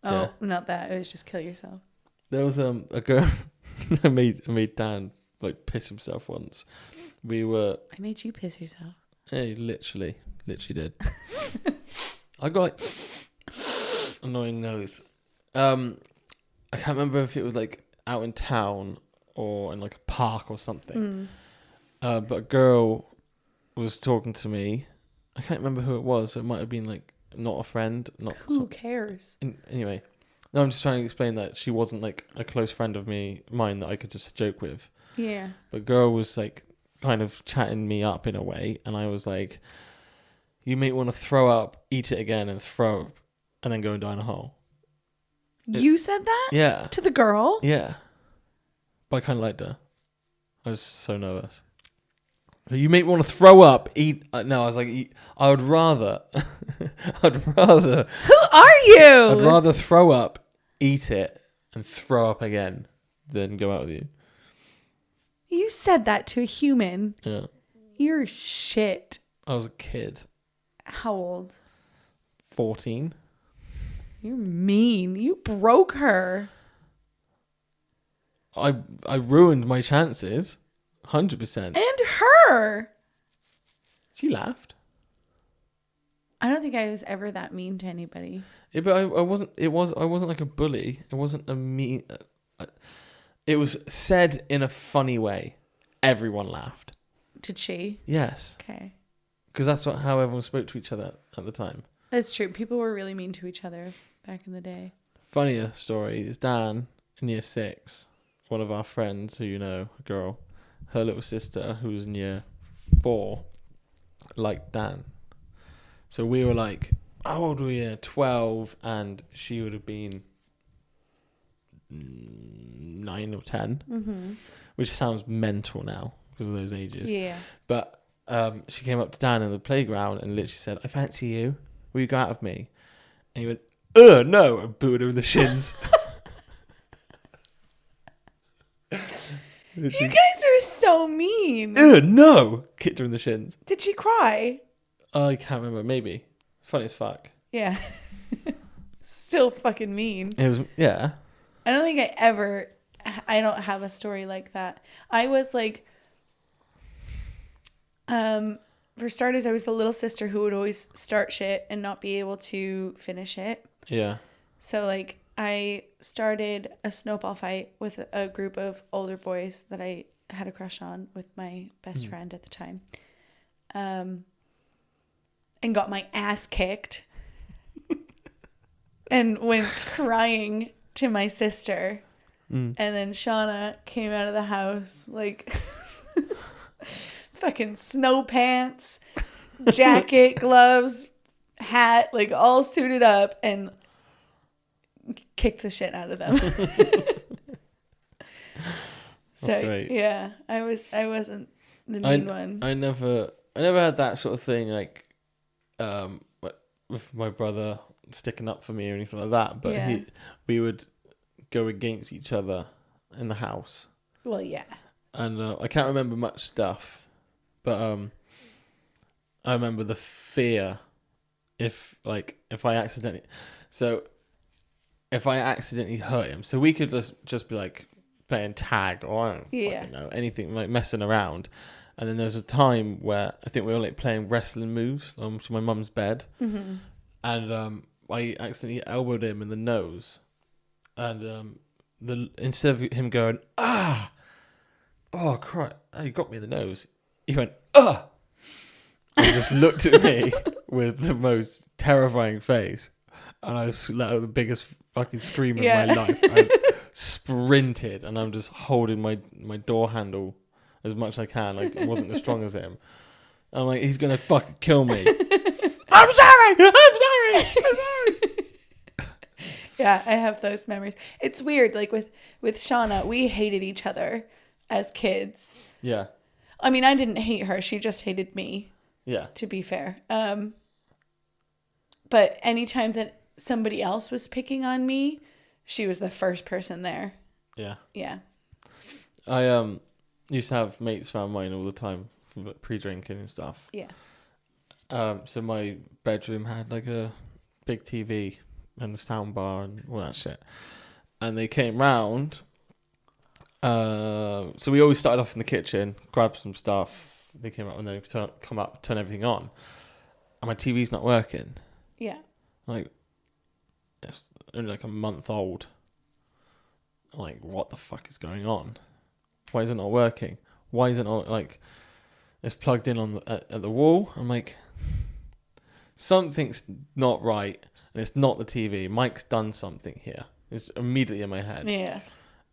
Oh, Yeah. not that. It was just kill yourself. There was a girl I made Dan like piss himself once. I made you piss yourself. Hey, literally did. I got like annoying nose. I can't remember if it was like out in town or in like a park or something. But a girl was talking to me. I can't remember who it was. So it might have been like not a friend. Who cares? Anyway, no, I'm just trying to explain that she wasn't like a close friend of mine that I could just joke with. Yeah. But girl was like kind of chatting me up in a way, and I was like, "You may want to throw up, eat it again, and throw up, and then go and die in a hole." You said that? Yeah. To the girl? Yeah. But I kind of liked her. I was so nervous. So you make me want to throw up, eat. No, I was like, I would rather. I'd rather. Who are you? I'd rather throw up, eat it, and throw up again than go out with you. You said that to a human. Yeah. You're shit. I was a kid. How old? 14. You're mean. You broke her. I ruined my chances. 100%. And her. She laughed. I don't think I was ever that mean to anybody. Yeah, but I wasn't. I wasn't like a bully. It wasn't a mean. It was said in a funny way. Everyone laughed. Did she? Yes. Okay. Because that's how everyone spoke to each other at the time. That's true. People were really mean to each other back in the day. Funnier story is Dan in year 6. One of our friends who you know, a girl, her little sister who was in year 4, liked Dan. So we were like, how old were we? 12, and she would have been 9 or 10, which sounds mental now because of those ages. Yeah. But she came up to Dan in the playground and literally said, "I fancy you. Will you go out with me?" And he went, no, and booted her in the shins. You guys are so mean. No, kicked her in the shins. Did she cry? I can't remember. Maybe. Funny as fuck. Yeah. Still fucking mean. It was, yeah. I don't think I don't have a story like that. I was like, for starters, I was the little sister who would always start shit and not be able to finish it. Yeah. So like I started a snowball fight with a group of older boys that I had a crush on with my best friend at the time. And got my ass kicked and went crying to my sister. And then Shauna came out of the house like fucking snow pants, jacket, gloves, hat, like all suited up, and kicked the shit out of them. So great. Yeah, I wasn't the mean one. I never had that sort of thing like with my brother sticking up for me or anything like that, but Yeah. we would go against each other in the house. Well, yeah. And I can't remember much stuff, but I remember the fear if I accidentally hurt him. So we could just be like playing tag or I don't fucking know, anything, like messing around. And then there's a time where I think we were like playing wrestling moves to my mum's bed. Mm-hmm. And I accidentally elbowed him in the nose. And instead of him going, oh, crap, you got me in the nose, he went, and just looked at me with the most terrifying face. And I just let out the biggest fucking scream of my life. I sprinted, and I'm just holding my door handle as much as I can. Like, it wasn't as strong as him. I'm like, he's going to fucking kill me. I'm sorry. Yeah, I have those memories. It's weird. Like with Shauna, we hated each other as kids. Yeah. I mean, I didn't hate her. She just hated me. Yeah. To be fair. But anytime that somebody else was picking on me, she was the first person there. Yeah. Yeah. I used to have mates around mine all the time, pre-drinking and stuff. Yeah. So my bedroom had like a big TV and a sound bar and all that shit. And they came round. So we always started off in the kitchen, grabbed some stuff. They came up and they come up, turn everything on. And my TV's not working. Yeah. Like, it's only like a month old. I'm like, what the fuck is going on? Why is it not working? Why is it not, like, it's plugged in on at the wall? I'm like, something's not right, and it's not the TV. Mike's done something here. It's immediately in my head. Yeah.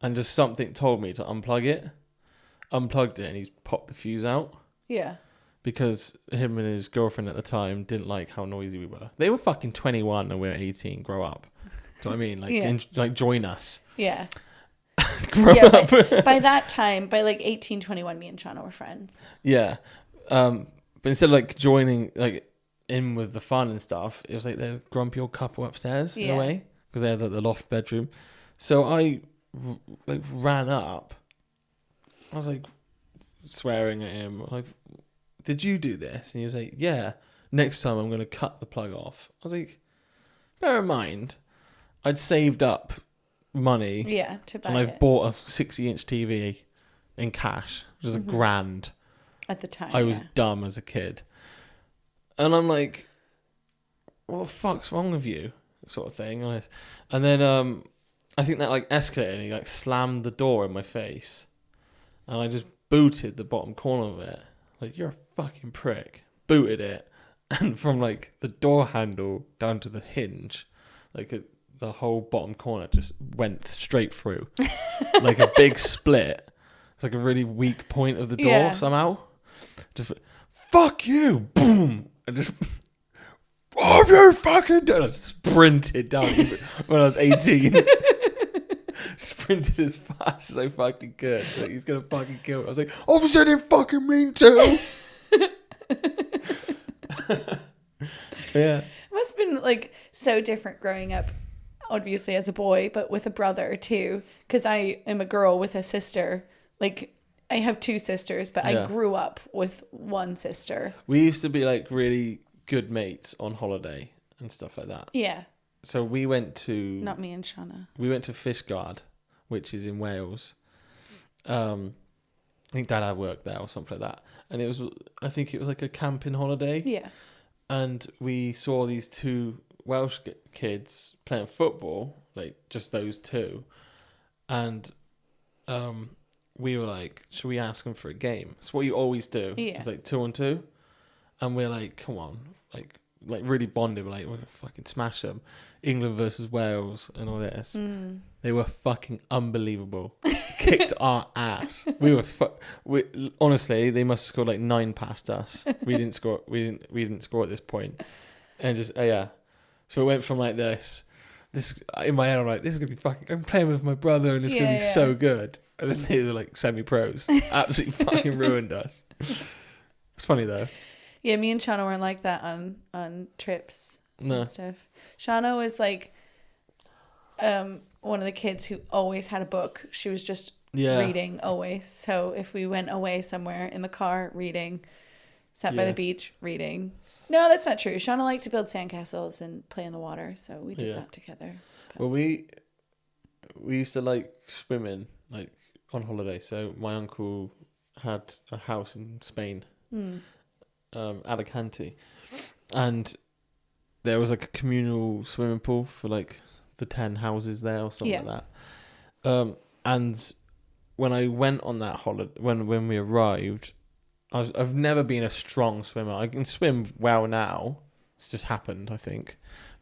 And just something told me to unplug it. Unplugged it, and he's popped the fuse out. Yeah. Because him and his girlfriend at the time didn't like how noisy we were. They were fucking 21 and we were 18. Grow up. Do you know what I mean? Like, yeah. Like join us. Yeah. Grow up. By that time, by like 18, 21, me and Shauna were friends. Yeah. But instead of like joining like in with the fun and stuff, it was like the grumpy old couple upstairs in a way. Because they had the loft bedroom. So I like ran up. I was like swearing at him. Like, did you do this? And he was like, yeah. Next time I'm going to cut the plug off. I was like, bear in mind, I'd saved up money. Yeah, to buy and I've bought a 60-inch TV in cash, which was $1,000. At the time, I was dumb as a kid. And I'm like, what the fuck's wrong with you? Sort of thing. And then I think that like escalated and he like slammed the door in my face. And I just booted the bottom corner of it. Like, you're a fucking prick. Booted it. And from like the door handle down to the hinge, like the whole bottom corner just went straight through. Like a big split. It's like a really weak point of the door somehow. Just, fuck you! Boom! And just, oh, you fucking... And I sprinted down when I was 18. Sprinted as fast as I fucking could. Like, he's gonna fucking kill me. I was like, obviously I didn't fucking mean to! Yeah. It must have been like so different growing up, obviously as a boy, but with a brother too. Because I am a girl with a sister. Like, I have two sisters, but I grew up with one sister. We used to be like really good mates on holiday and stuff like that. Yeah. So we went to... Not me and Shauna. We went to Fishguard, which is in Wales. I think Dad had worked there or something like that. And I think it was like a camping holiday. Yeah. And we saw these two Welsh kids playing football, like just those two. And we were like, should we ask them for a game? It's what you always do. Yeah. It's like 2-on-2. And we're like, come on. Like really bonded. We're like, we're going to fucking smash them. England versus Wales and all this. They were fucking unbelievable. Kicked our ass. We were honestly, they must have scored like 9 past us. We didn't score. We didn't score at this point. And just yeah. So it went from like this in my head. I'm like, this is gonna be fucking. I'm playing with my brother, and it's gonna be so good. And then they were like semi-pros. Absolutely fucking ruined us. It's funny though. Yeah, me and Shauna weren't like that on trips and stuff. Shauna was like one of the kids who always had a book. She was just reading always. So if we went away somewhere in the car, reading. Sat by the beach, reading. No, that's not true. Shauna liked to build sandcastles and play in the water, so we did that together. But... Well, we used to like swimming, like on holiday. So my uncle had a house in Spain, Alicante, and there was like a communal swimming pool for like the 10 houses there or something like that. And when I went on that holiday, when we arrived, I've never been a strong swimmer. I can swim well now. It's just happened, I think.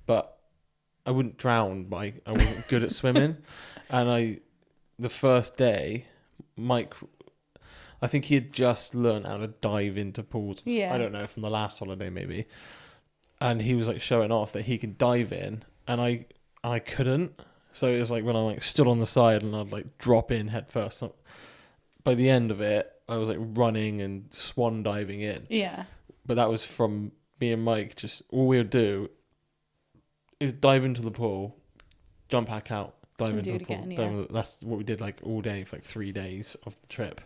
But I wouldn't drown, but I wasn't good at swimming. And the first day, Mike, I think he had just learned how to dive into pools. I don't know, from the last holiday maybe. And he was like showing off that he could dive in, and I couldn't. So it was like when I like stood on the side and I'd like drop in head first. So by the end of it, I was like running and swan diving in. Yeah. but that was from me and Mike. Just all we'll do is dive into the pool, jump back out, dive into the pool. Again, That's what we did like all day for like 3 days of the trip.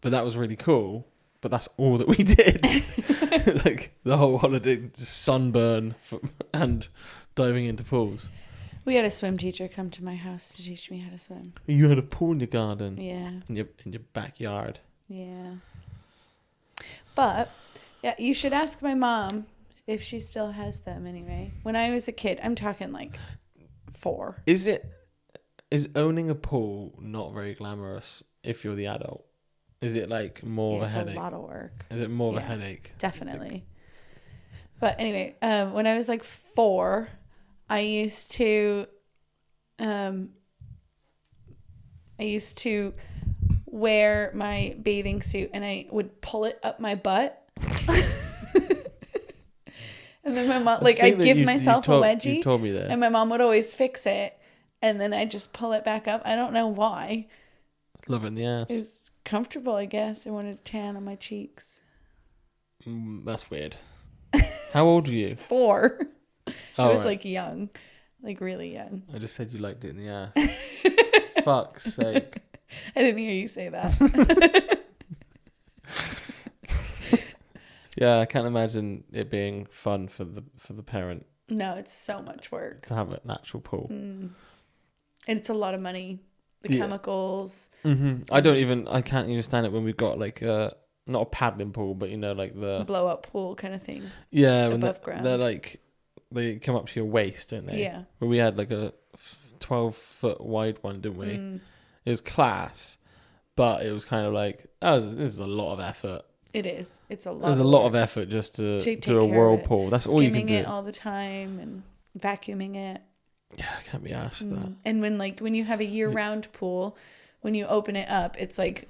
But that was really cool. But that's all that we did. Like the whole holiday, just sunburn and diving into pools. We had a swim teacher come to my house to teach me how to swim. You had a pool in your garden. Yeah. In your backyard. Yeah. But yeah, you should ask my mom if she still has them anyway. When I was a kid, I'm talking like 4. Is owning a pool not very glamorous if you're the adult? Is it like more of a headache? It's a lot of work. Is it more of a headache? Definitely. But anyway, when I was like 4, I used to wear my bathing suit and I would pull it up my butt. And then my mom, like, I'd give myself a wedgie. You told me that. And my mom would always fix it. And then I'd just pull it back up. I don't know why. Love it in the ass. It was comfortable, I guess. I wanted a tan on my cheeks. That's weird. How old were you? 4. I was right. like young. Like really young. I just said you liked it in the ass. Fuck's sake. I didn't hear you say that. Yeah, I can't imagine it being fun for the parent. No, it's so much work. To have an actual pool. And it's a lot of money. The chemicals. Mm-hmm. I can't even stand it when we've got like not a paddling pool, but you know, like the blow up pool kind of thing. Yeah, above ground. They're like, they come up to your waist, don't they? Yeah. But we had like a 12-foot wide one, didn't we? It was class, but it was kind of like, this is a lot of effort. It is. It's a lot. There's a lot of effort just to do a whirlpool. That's all you can do. Skimming it all the time and vacuuming it. Yeah, I can't be asked that. And when you have a year-round pool, when you open it up, it's like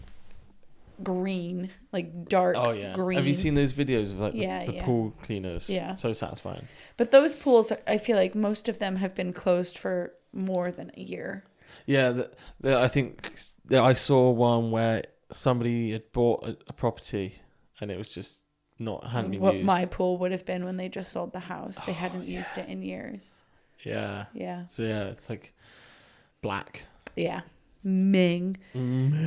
green, like dark green. Have you seen those videos of like the pool cleaners? Yeah. So satisfying. But those pools, I feel like most of them have been closed for more than a year. Yeah, I think I saw one where somebody had bought a property and it was just hadn't been used. What my pool would have been when they just sold the house. They hadn't used it in years. Yeah. Yeah. So yeah, it's like black. Yeah. Ming.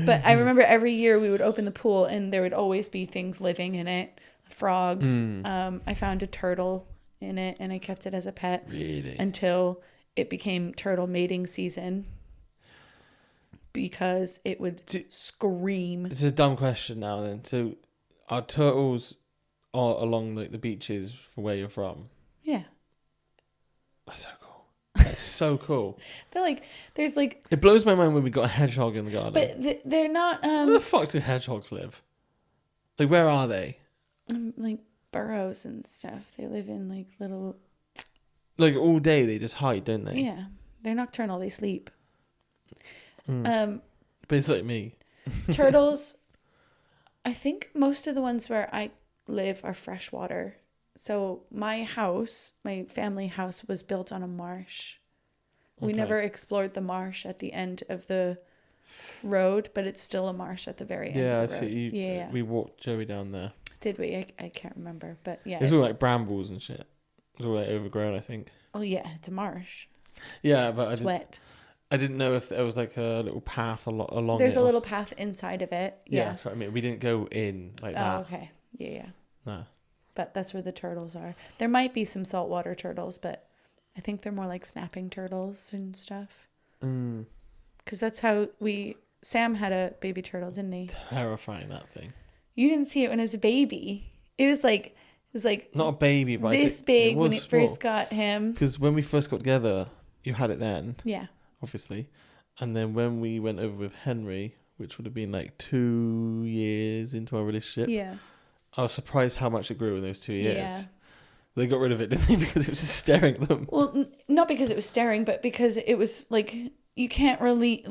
But I remember every year we would open the pool and there would always be things living in it. Frogs. I found a turtle in it and I kept it as a pet. Really? Until it became turtle mating season. Because it would scream. It's a dumb question now then. So are turtles along like the beaches from where you're from? Yeah. That's so cool. That's so cool. They're like, there's like... It blows my mind when we got a hedgehog in the garden. But they're not... Where the fuck do hedgehogs live? Like, where are they? Like burrows and stuff. They live in like little... Like all day they just hide, don't they? Yeah. They're nocturnal. They sleep. But it's like me. Turtles, I think most of the ones where I live are freshwater. So my family house was built on a marsh. We never explored the marsh at the end of the road, but it's still a marsh at the very end of the road. Yeah, we walked Joey down there. Did we? I can't remember, but yeah. It's all like brambles and shit. It's all like overgrown, I think. Oh yeah, it's a marsh. Yeah, but it's wet. I didn't know if there was like a little path along. There's a little path inside of it. Yeah. That's what I mean. We didn't go in like that. Oh, okay. Yeah. No. But that's where the turtles are. There might be some saltwater turtles, but I think they're more like snapping turtles and stuff. Because that's how Sam had a baby turtle, didn't he? Terrifying, that thing. You didn't see it when it was a baby. It was like not a baby, but this big when it first got him. Because when we first got together, you had it then. Yeah. Obviously. And then when we went over with Henry, which would have been like 2 years into our relationship. Yeah. I was surprised how much it grew in those 2 years. Yeah. They got rid of it, didn't they? Because it was just staring at them. Well, not because it was staring, but because it was like, you can't really...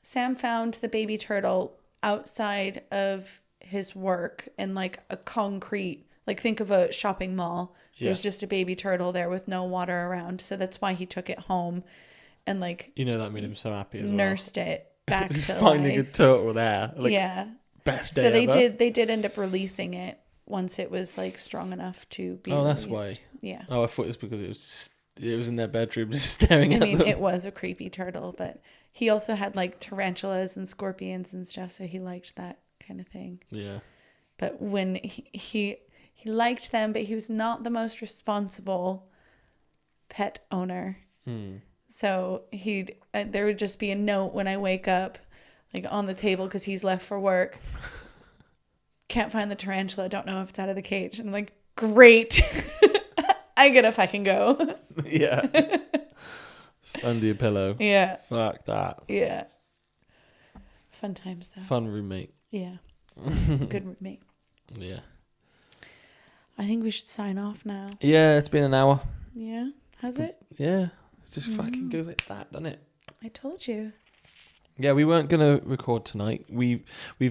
Sam found the baby turtle outside of his work in like a concrete... Like, think of a shopping mall. There's just a baby turtle there with no water around. So that's why he took it home and like... You know, that made him so happy as nursed it back just to finding life. a turtle there. Like, yeah. best day So they ever. they did end up releasing it once it was like strong enough to be that's released. why. Yeah. Oh, I thought it was because it was in their bedroom just staring at them. It was a creepy turtle, but he also had like tarantulas and scorpions and stuff, so he liked that kind of thing. Yeah. But when he liked them, but he was not the most responsible pet owner. So there would just be a note when I wake up, like on the table because he's left for work. Can't find the tarantula. Don't know if it's out of the cage. And I'm like, great. I get if I can go. Yeah. It's under your pillow. Yeah. Fuck that. Yeah. Fun times though. Fun roommate. Yeah. Good roommate. Yeah. I think we should sign off now. Yeah, it's been an hour. Yeah. Has it? Yeah. It just fucking goes like that, doesn't it? I told you. Yeah, we weren't gonna record tonight. We've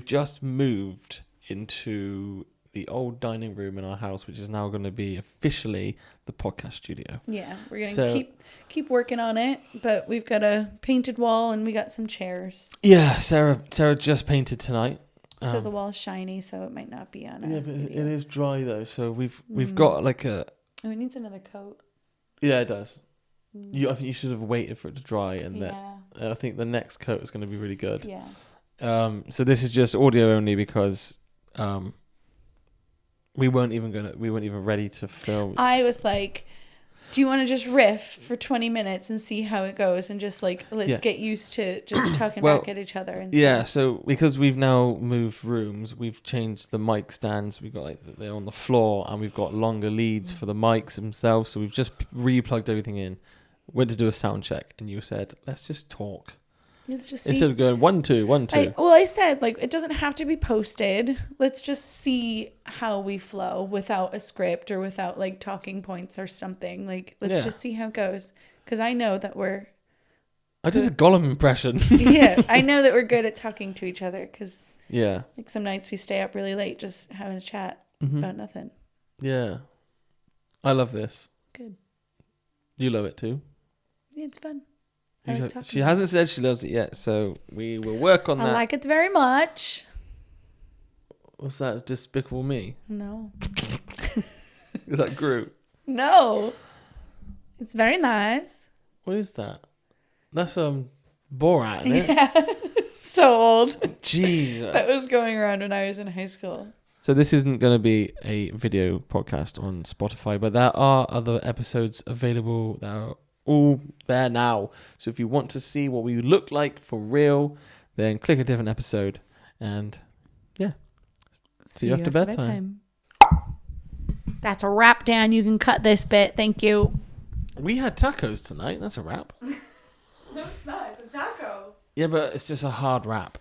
just moved into the old dining room in our house, which is now going to be officially the podcast studio. Yeah, we're gonna keep working on it, but we've got a painted wall and we got some chairs. Yeah, Sarah just painted tonight. So the wall's shiny, so it might not be on. Yeah, but it is dry though, so we've got like a. Oh, it needs another coat. Yeah, it does. I think you should have waited for it to dry, and I think the next coat is going to be really good. Yeah. So this is just audio only because we weren't even ready to film. I was like, do you want to just riff for 20 minutes and see how it goes, and just like let's get used to just talking back at each other and stuff. So because we've now moved rooms, we've changed the mic stands. We've got like they're on the floor, and we've got longer leads for the mics themselves. So we've just replugged everything in. Went to do a sound check, and you said, let's just talk. Let's just instead of going 1 2 1 2. I said like it doesn't have to be posted. Let's just see how we flow without a script or without like talking points or something. Like let's just see how it goes, because I know that we're. I did a Gollum impression. Yeah, I know that we're good at talking to each other, because like some nights we stay up really late just having a chat about nothing. Yeah, I love this. Good. You love it too. Yeah, it's fun. She hasn't said she loves it yet, so we will work on that. I like it very much. What's that? Despicable Me? No. Is that Groot? No. It's very nice. What is that? That's Borat, isn't it? Yeah. So old. Jesus. That was going around when I was in high school. So this isn't going to be a video podcast on Spotify, but there are other episodes available that are all there now. So if you want to see what we look like for real, then click a different episode, and see you after bedtime. That's a wrap, Dan. You can cut this bit. Thank you. We had tacos tonight. That's a wrap. No, it's not. It's a taco. Yeah, but it's just a hard wrap.